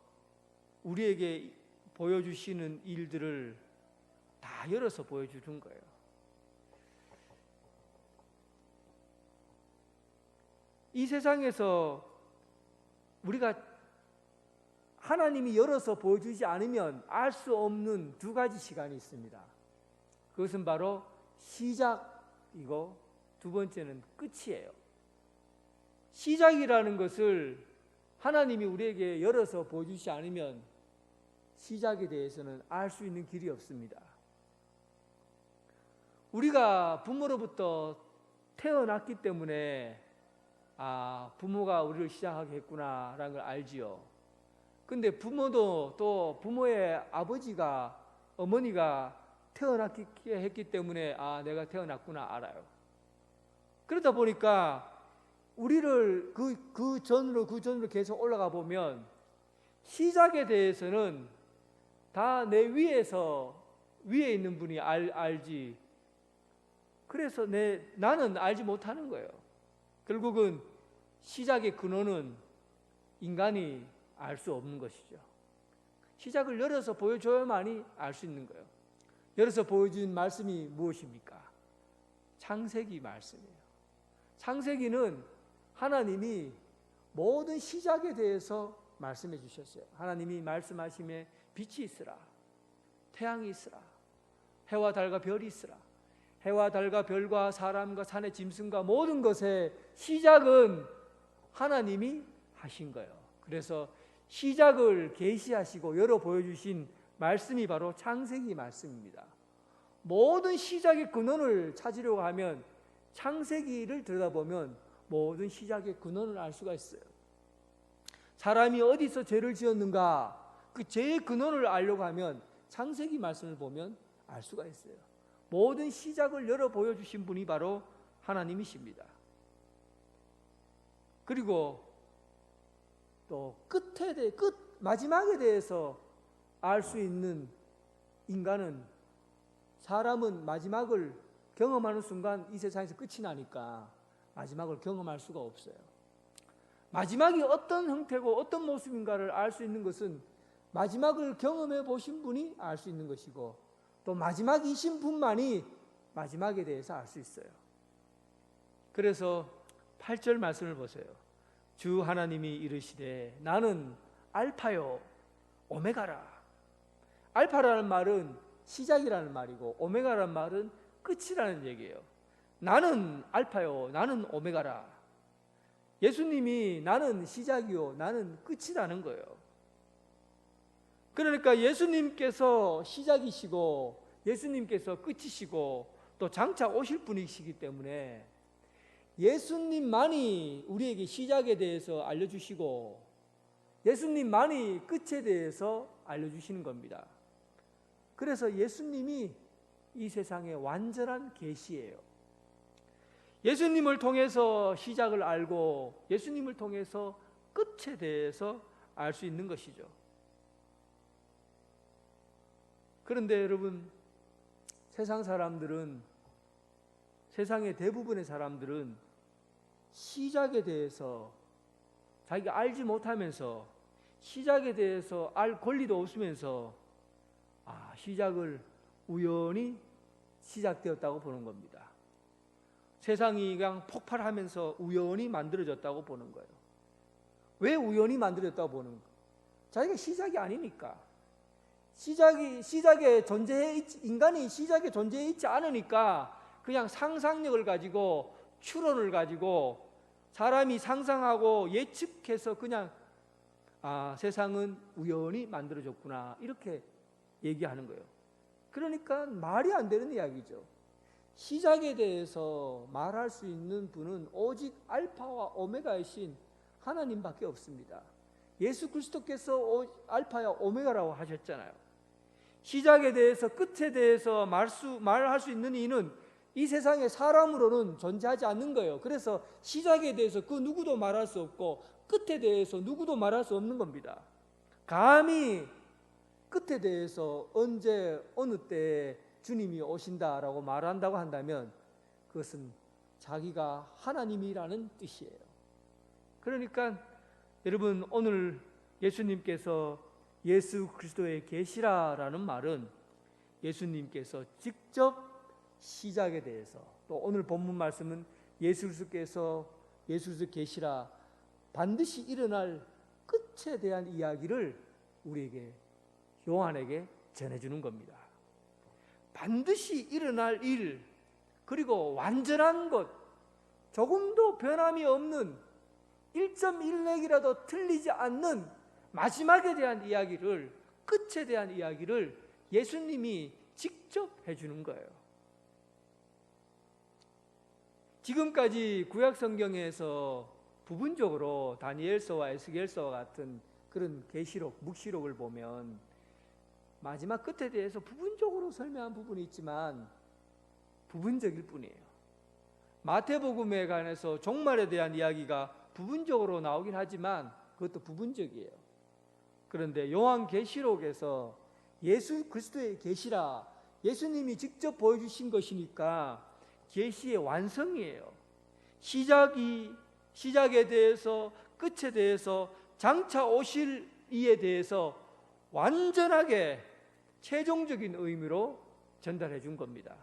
우리에게 보여주시는 일들을 다 열어서 보여주는 거예요. 이 세상에서 우리가 하나님이 열어서 보여주지 않으면 알 수 없는 두 가지 시간이 있습니다. 그것은 바로 시작이고 두 번째는 끝이에요. 시작이라는 것을 하나님이 우리에게 열어서 보여주지 않으면 시작에 대해서는 알 수 있는 길이 없습니다. 우리가 부모로부터 태어났기 때문에 부모가 우리를 시작하게 했구나라는 걸 알지요. 근데 부모도 또 부모의 아버지가 어머니가 태어났기 했기 때문에 내가 태어났구나 알아요. 그러다 보니까 우리를 그 전으로 계속 올라가 보면 시작에 대해서는 다 내 위에 있는 분이 알지. 그래서 나는 알지 못하는 거예요. 결국은 시작의 근원은 인간이 알 수 없는 것이죠. 시작을 열어서 보여줘야만이 알 수 있는 거예요. 열어서 보여준 말씀이 무엇입니까? 창세기 말씀이에요. 창세기는 하나님이 모든 시작에 대해서 말씀해 주셨어요. 하나님이 말씀하심에 빛이 있으라, 태양이 있으라, 해와 달과 별이 있으라. 해와 달과 별과 사람과 산의 짐승과 모든 것의 시작은 하나님이 하신 거예요. 그래서 시작을 계시하시고 열어 보여주신 말씀이 바로 창세기 말씀입니다. 모든 시작의 근원을 찾으려고 하면 창세기를 들여다보면 모든 시작의 근원을 알 수가 있어요. 사람이 어디서 죄를 지었는가, 그 죄의 근원을 알려고 하면 창세기 말씀을 보면 알 수가 있어요. 모든 시작을 열어 보여주신 분이 바로 하나님이십니다. 그리고 또 마지막에 대해서 알 수 있는 인간은, 사람은 마지막을 경험하는 순간 이 세상에서 끝이 나니까 마지막을 경험할 수가 없어요. 마지막이 어떤 형태고 어떤 모습인가를 알 수 있는 것은 마지막을 경험해 보신 분이 알 수 있는 것이고, 또 마지막이신 분만이 마지막에 대해서 알 수 있어요. 그래서 8절 말씀을 보세요. 주 하나님이 이르시되 나는 알파요 오메가라. 알파라는 말은 시작이라는 말이고 오메가라는 말은 끝이라는 얘기예요. 나는 알파요 나는 오메가라. 예수님이 나는 시작이요 나는 끝이라는 거예요. 그러니까 예수님께서 시작이시고 예수님께서 끝이시고 또 장차 오실 분이시기 때문에 예수님만이 우리에게 시작에 대해서 알려주시고 예수님만이 끝에 대해서 알려주시는 겁니다. 그래서 예수님이 이 세상의 완전한 계시예요. 예수님을 통해서 시작을 알고 예수님을 통해서 끝에 대해서 알 수 있는 것이죠. 그런데 여러분, 세상의 대부분의 사람들은 시작에 대해서 자기가 알지 못하면서 시작에 대해서 알 권리도 없으면서 시작을 우연히 시작되었다고 보는 겁니다. 세상이 그냥 폭발하면서 우연히 만들어졌다고 보는 거예요. 왜 우연히 만들어졌다고 보는 거예요? 자기가 시작이 아니니까. 인간이 시작에 존재해 있지 않으니까 그냥 상상력을 가지고 추론을 가지고 사람이 상상하고 예측해서 그냥 세상은 우연히 만들어졌구나 이렇게 얘기하는 거예요. 그러니까 말이 안 되는 이야기죠. 시작에 대해서 말할 수 있는 분은 오직 알파와 오메가이신 하나님밖에 없습니다. 예수 그리스도께서 알파야 오메가라고 하셨잖아요. 시작에 대해서 끝에 대해서 말할 수 있는 이는 이 세상에 사람으로는 존재하지 않는 거예요. 그래서 시작에 대해서 그 누구도 말할 수 없고 끝에 대해서 누구도 말할 수 없는 겁니다. 감히 끝에 대해서 언제 어느 때에 주님이 오신다라고 말한다고 한다면 그것은 자기가 하나님이라는 뜻이에요. 그러니까 여러분, 오늘 예수님께서 예수 그리스도의 계시라라는 말은 예수님께서 직접 시작에 대해서, 또 오늘 본문 말씀은 예수 그리스도 계시라, 반드시 일어날 끝에 대한 이야기를 우리에게, 요한에게 전해주는 겁니다. 반드시 일어날 일, 그리고 완전한 것, 조금도 변함이 없는 1.1획이라도 틀리지 않는 마지막에 대한 이야기를, 끝에 대한 이야기를 예수님이 직접 해주는 거예요. 지금까지 구약 성경에서 부분적으로 다니엘서와 에스겔서와 같은 그런 계시록, 묵시록을 보면 마지막 끝에 대해서 부분적으로 설명한 부분이 있지만 부분적일 뿐이에요. 마태복음에 관해서 종말에 대한 이야기가 부분적으로 나오긴 하지만 그것도 부분적이에요. 그런데 요한계시록에서 예수 그리스도의 계시라, 예수님이 직접 보여주신 것이니까 계시의 완성이에요. 시작에 대해서, 끝에 대해서, 장차 오실 이에 대해서 완전하게 최종적인 의미로 전달해 준 겁니다.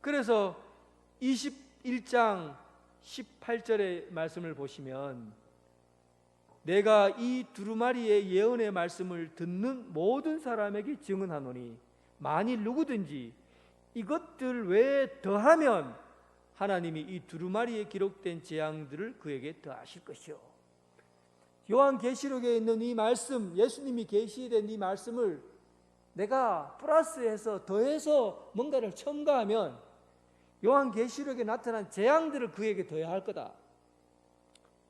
그래서 21장 18절의 말씀을 보시면, 내가 이 두루마리의 예언의 말씀을 듣는 모든 사람에게 증언하노니 만일 누구든지 이것들 외에 더하면 하나님이 이 두루마리에 기록된 재앙들을 그에게 더하실 것이요. 요한계시록에 있는 이 말씀, 예수님이 계시된 이 말씀을 내가 플러스해서 더해서 뭔가를 첨가하면 요한계시록에 나타난 재앙들을 그에게 더해야 할 거다.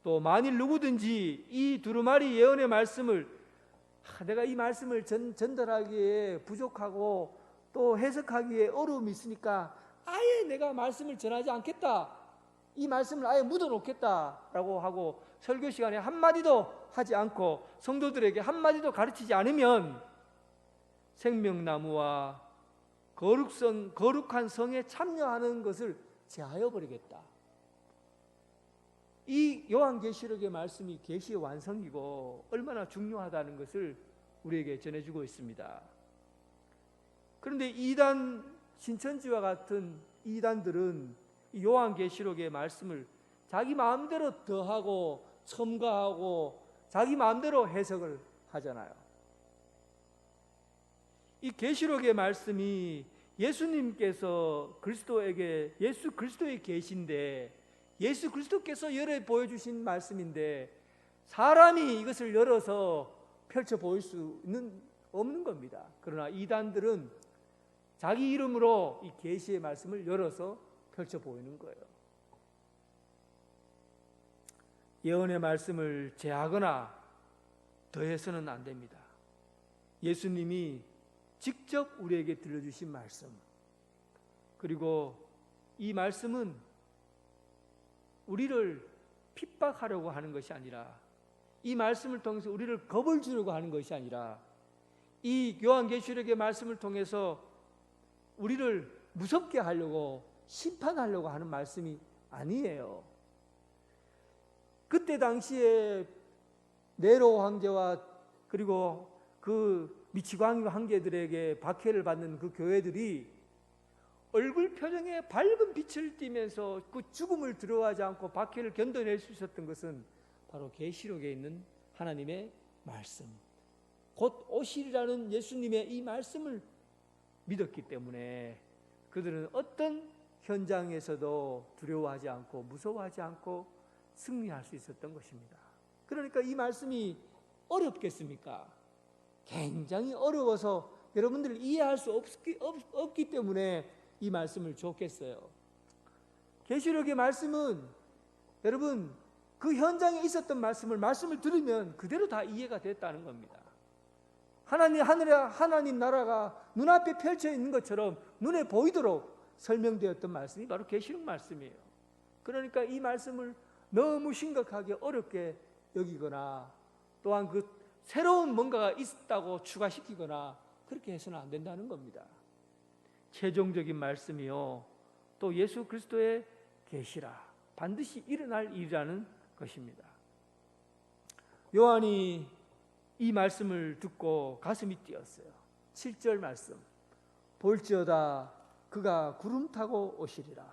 또 만일 누구든지 이 두루마리 예언의 말씀을 내가 이 말씀을 전달하기에 부족하고 또 해석하기에 어려움이 있으니까 아예 내가 말씀을 전하지 않겠다, 이 말씀을 아예 묻어놓겠다라고 하고 설교 시간에 한마디도 하지 않고 성도들에게 한마디도 가르치지 않으면 생명나무와 거룩한 성에 참여하는 것을 제하여 버리겠다. 이 요한계시록의 말씀이 계시의 완성이고 얼마나 중요하다는 것을 우리에게 전해주고 있습니다. 그런데 이단, 신천지와 같은 이단들은 이 요한계시록의 말씀을 자기 마음대로 더하고 첨가하고 자기 마음대로 해석을 하잖아요. 이 계시록의 말씀이 예수님께서 그리스도에게, 예수 그리스도의 계시인데, 예수 그리스도께서 열어 보여주신 말씀인데 사람이 이것을 열어서 펼쳐 보일 수는 없는 겁니다. 그러나 이단들은 자기 이름으로 이 계시의 말씀을 열어서 펼쳐 보이는 거예요. 예언의 말씀을 제하거나 더해서는 안 됩니다. 예수님이 직접 우리에게 들려주신 말씀, 그리고 이 말씀은 우리를 핍박하려고 하는 것이 아니라, 이 말씀을 통해서 우리를 겁을 주려고 하는 것이 아니라, 이 요한계시록의 말씀을 통해서 우리를 무섭게 하려고, 심판하려고 하는 말씀이 아니에요. 그때 당시에 네로 황제와 그리고 그 미치광이 황제들에게 박해를 받는 그 교회들이 얼굴 표정에 밝은 빛을 띠면서 그 죽음을 두려워하지 않고 박해를 견뎌낼 수 있었던 것은 바로 계시록에 있는 하나님의 말씀, 곧 오시리라는 예수님의 이 말씀을 믿었기 때문에 그들은 어떤 현장에서도 두려워하지 않고 무서워하지 않고 승리할 수 있었던 것입니다. 그러니까 이 말씀이 어렵겠습니까? 굉장히 어려워서 여러분들을 이해할 수 없기 때문에 이 말씀을 줬겠어요. 계시록의 말씀은 여러분 그 현장에 있었던 말씀을 들으면 그대로 다 이해가 됐다는 겁니다. 하나님 나라가 눈앞에 펼쳐 있는 것처럼 눈에 보이도록 설명되었던 말씀이 바로 계시록 말씀이에요. 그러니까 이 말씀을 너무 심각하게 어렵게 여기거나 또한 그 새로운 뭔가가 있다고 추가시키거나 그렇게 해서는 안 된다는 겁니다. 최종적인 말씀이요, 또 예수 그리스도의 계시라, 반드시 일어날 일이라는 것입니다. 요한이 이 말씀을 듣고 가슴이 뛰었어요. 7절 말씀, 볼지어다 그가 구름 타고 오시리라.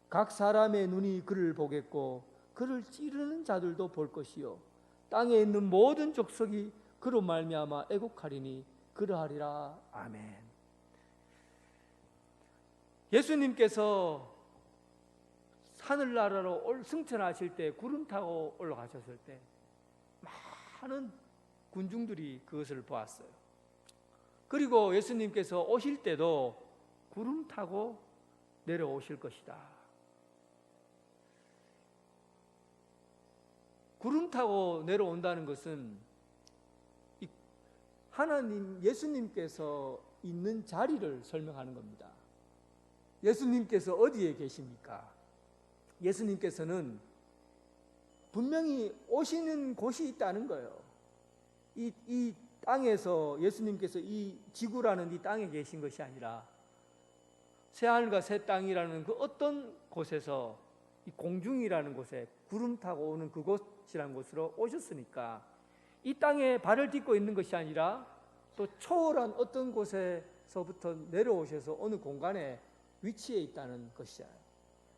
각 사람의 눈이 그를 보겠고 그를 찌르는 자들도 볼 것이요, 땅에 있는 모든 족속이 그로 말미암아 애곡하리니 그러하리라. 아멘. 예수님께서 하늘나라로 승천하실 때, 구름 타고 올라가셨을 때 많은 군중들이 그것을 보았어요. 그리고 예수님께서 오실 때도 구름 타고 내려오실 것이다. 구름 타고 내려온다는 것은 예수님께서 있는 자리를 설명하는 겁니다. 예수님께서 어디에 계십니까? 예수님께서는 분명히 오시는 곳이 있다는 거예요. 이 땅에서 예수님께서 이 지구라는 이 땅에 계신 것이 아니라 새하늘과 새 땅이라는 그 어떤 곳에서, 이 공중이라는 곳에 구름 타고 오는 그곳이라는 곳으로 오셨으니까 이 땅에 발을 딛고 있는 것이 아니라 또 초월한 어떤 곳에서부터 내려오셔서 어느 공간에 위치해 있다는 것이에요.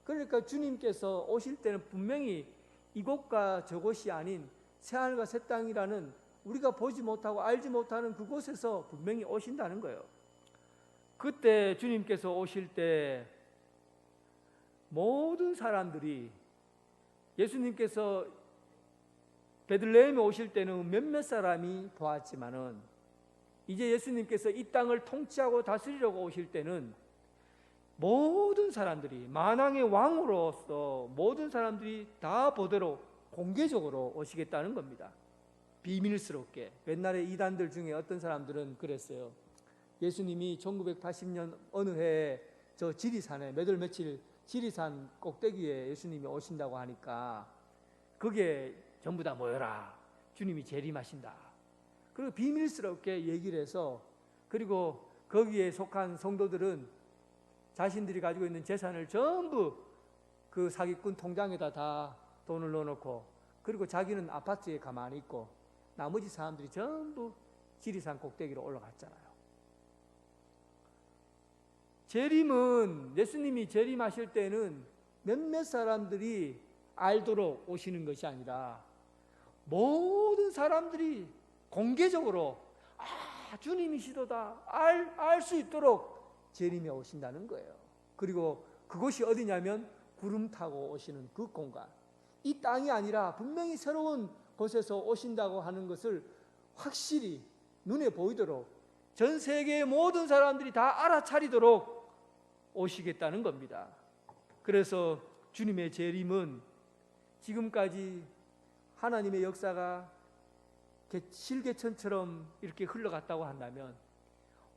그러니까 주님께서 오실 때는 분명히 이곳과 저곳이 아닌 새하늘과 새 땅이라는 우리가 보지 못하고 알지 못하는 그곳에서 분명히 오신다는 거예요. 그때 주님께서 오실 때 모든 사람들이, 예수님께서 베들레헴에 오실 때는 몇몇 사람이 보았지만은 이제 예수님께서 이 땅을 통치하고 다스리려고 오실 때는 모든 사람들이, 만왕의 왕으로서 모든 사람들이 다 보도록 공개적으로 오시겠다는 겁니다. 비밀스럽게. 옛날에 이단들 중에 어떤 사람들은 그랬어요. 예수님이 1980년 어느 해에 저 지리산에 몇 월 며칠 지리산 꼭대기에 예수님이 오신다고 하니까 거기에 전부 다 모여라, 주님이 재림하신다. 그리고 비밀스럽게 얘기를 해서, 그리고 거기에 속한 성도들은 자신들이 가지고 있는 재산을 전부 그 사기꾼 통장에다 다 돈을 넣어놓고, 그리고 자기는 아파트에 가만히 있고 나머지 사람들이 전부 지리산 꼭대기로 올라갔잖아요. 재림은, 예수님이 재림하실 때는 몇몇 사람들이 알도록 오시는 것이 아니라 모든 사람들이 공개적으로 주님이시도다 알 수 있도록 재림에 오신다는 거예요. 그리고 그곳이 어디냐면 구름 타고 오시는 그 공간, 이 땅이 아니라 분명히 새로운 곳에서 오신다고 하는 것을 확실히 눈에 보이도록 전 세계의 모든 사람들이 다 알아차리도록 오시겠다는 겁니다. 그래서 주님의 재림은 지금까지 하나님의 역사가 실개천처럼 이렇게 흘러갔다고 한다면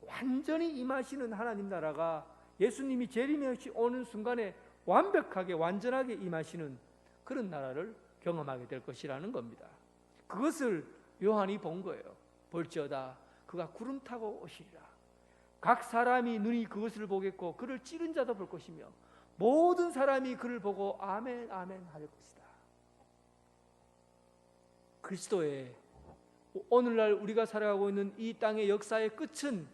완전히 임하시는 하나님 나라가 예수님이 재림에 오는 순간에 완벽하게 완전하게 임하시는 그런 나라를 경험하게 될 것이라는 겁니다. 그것을 요한이 본 거예요. 볼지어다 그가 구름 타고 오시리라. 각 사람이 눈이 그것을 보겠고 그를 찌른 자도 볼 것이며 모든 사람이 그를 보고 아멘 아멘 할 것이다. 그리스도의 오늘날 우리가 살아가고 있는 이 땅의 역사의 끝은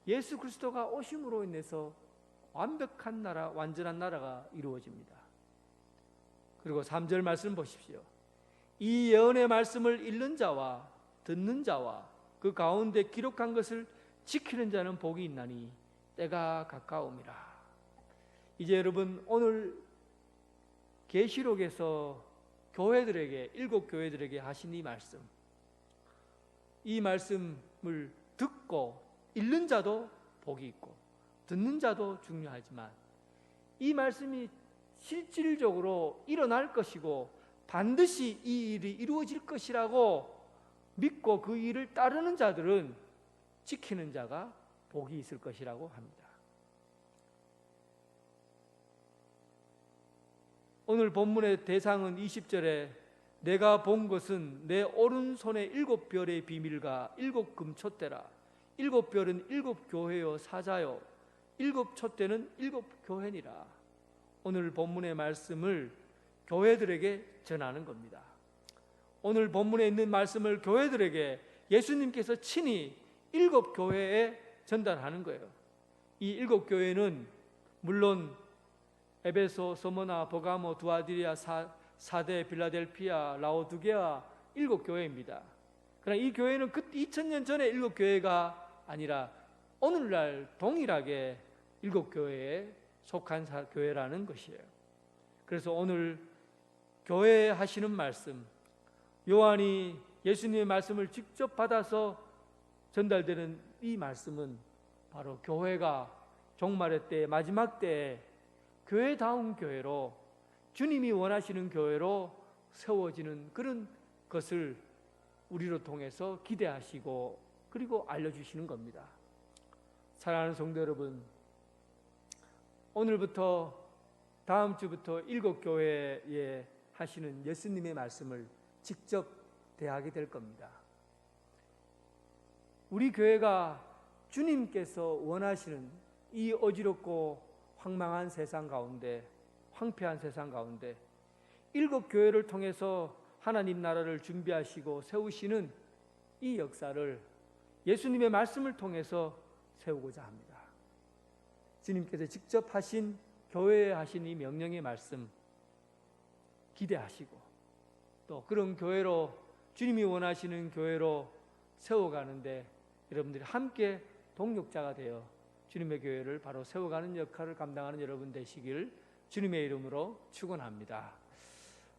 예수 그리스도가 오심으로 인해서 완벽한 나라, 완전한 나라가 이루어집니다. 그리고 3절 말씀 보십시오. 이 예언의 말씀을 읽는 자와 듣는 자와 그 가운데 기록한 것을 지키는 자는 복이 있나니 때가 가까움이라. 이제 여러분, 오늘 계시록에서 교회들에게, 7 교회들에게 하신 이 말씀을 듣고 읽는 자도 복이 있고 듣는 자도 중요하지만 이 말씀이 실질적으로 일어날 것이고 반드시 이 일이 이루어질 것이라고 믿고 그 일을 따르는 자들은 지키는 자가 복이 있을 것이라고 합니다. 오늘 본문의 대상은 20절에 내가 본 것은 내 오른손에 7별의 비밀과 7금촛대라. 7별은 7교회요 사자요 7촛대는 7교회니라. 오늘 본문의 말씀을 교회들에게 전하는 겁니다. 오늘 본문에 있는 말씀을 교회들에게 예수님께서 친히 7교회에 전달하는 거예요. 이 7교회는 물론 에베소, 서머나, 버가모, 두아디리아, 사대, 빌라델피아, 라오두게아 7교회입니다. 그러나 이 교회는 2000년 전에 7교회가 아니라 오늘날 동일하게 7교회에 속한 교회라는 것이에요. 그래서 오늘 교회에 하시는 말씀, 요한이 예수님의 말씀을 직접 받아서 전달되는 이 말씀은 바로 교회가 종말의 때, 마지막 때에 교회다운 교회로, 주님이 원하시는 교회로 세워지는 그런 것을 우리로 통해서 기대하시고 그리고 알려주시는 겁니다. 사랑하는 성도 여러분, 오늘부터 다음 주부터 7교회에 하시는 예수님의 말씀을 직접 대하게 될 겁니다. 우리 교회가 주님께서 원하시는 이 어지럽고 황망한 세상 가운데, 황폐한 세상 가운데 7교회를 통해서 하나님 나라를 준비하시고 세우시는 이 역사를 예수님의 말씀을 통해서 세우고자 합니다. 주님께서 직접 하신 교회에 하신 이 명령의 말씀 기대하시고 또 그런 교회로, 주님이 원하시는 교회로 세워가는데 여러분들이 함께 동력자가 되어 주님의 교회를 바로 세워가는 역할을 감당하는 여러분 되시길 주님의 이름으로 축원합니다.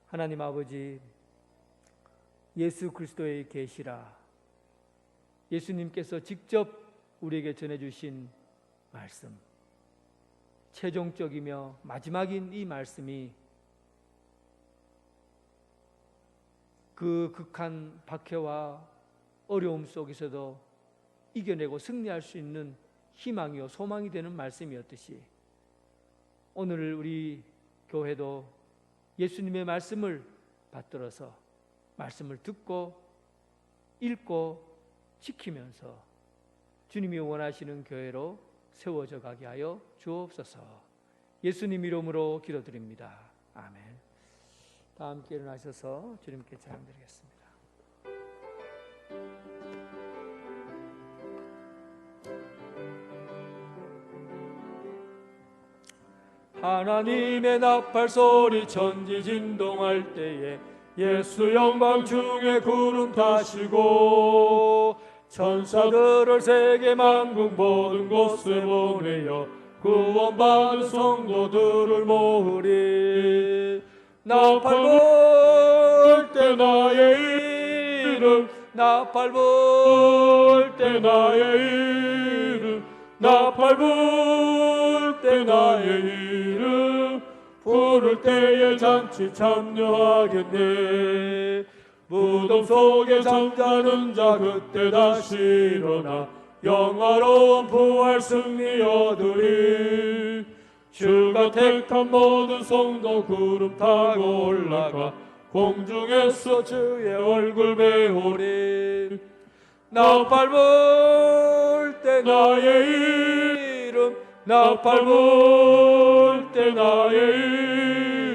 하나님 아버지, 예수 그리스도의 계시라, 예수님께서 직접 우리에게 전해주신 말씀, 최종적이며 마지막인 이 말씀이 그 극한 박해와 어려움 속에서도 이겨내고 승리할 수 있는 희망이요 소망이 되는 말씀이었듯이 오늘 우리 교회도 예수님의 말씀을 받들어서 말씀을 듣고 읽고 지키면서 주님이 원하시는 교회로 세워져 가게 하여 주옵소서. 예수님 이름으로 기도드립니다. 아멘. 다 함께 일어나셔서 주님께 찬양드리겠습니다. 하나님의 나팔 소리 천지 진동할 때에 예수 영광 중에 구름 타시고 천사들을 세계 만국 모든 곳에 보내어 구원받은 성도들을 모으리. 나팔 불 때 나의 이름, 나팔 불 때 나의 이름, 나팔 불 때 나의 이름, 부를 때에 잔치 참여하겠네. 무덤 속에 잠자는 자 그때 다시 일어나 영화로운 부활 승리 얻으리. 주가 택한 모든 성도 구름 타고 올라가 공중에서 주의 얼굴 배우리. 나팔 불 때 나의 이름, 나팔 불 때 나의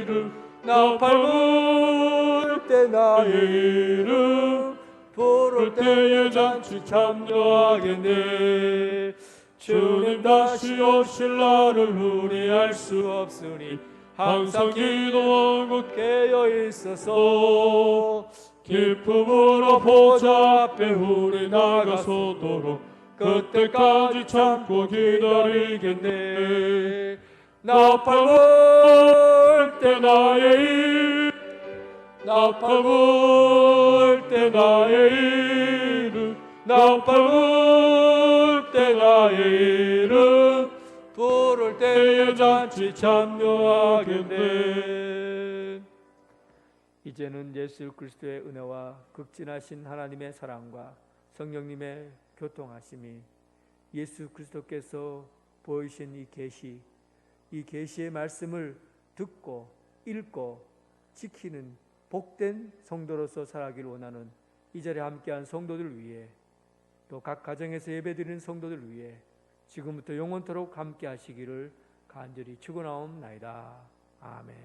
이름, 나팔 불 때 나의 이름, 부를 때에 잔치 참여하겠네. 주님 다시 오실 날을 우리 알 수 없으니 항상 기도하고 깨어 있어서 기쁨으로 보좌 앞에 우리 나가서도록 그때까지 참고 기다리겠네. 나팔 불 때 나의 이름, 나팔 불 때 나의 이름, 나팔 불 때 잔치 참여하겠네. 이제는 예수 그리스도의 은혜와 극진하신 하나님의 사랑과 성령님의 교통하심이 예수 그리스도께서 보이신 이 계시의 말씀을 듣고 읽고 지키는 복된 성도로서 살아가길 원하는 이 자리에 함께한 성도들 위해 또 각 가정에서 예배드리는 성도들 위해 지금부터 영원토록 함께 하시기를 간절히 축원하옵나이다. 아멘.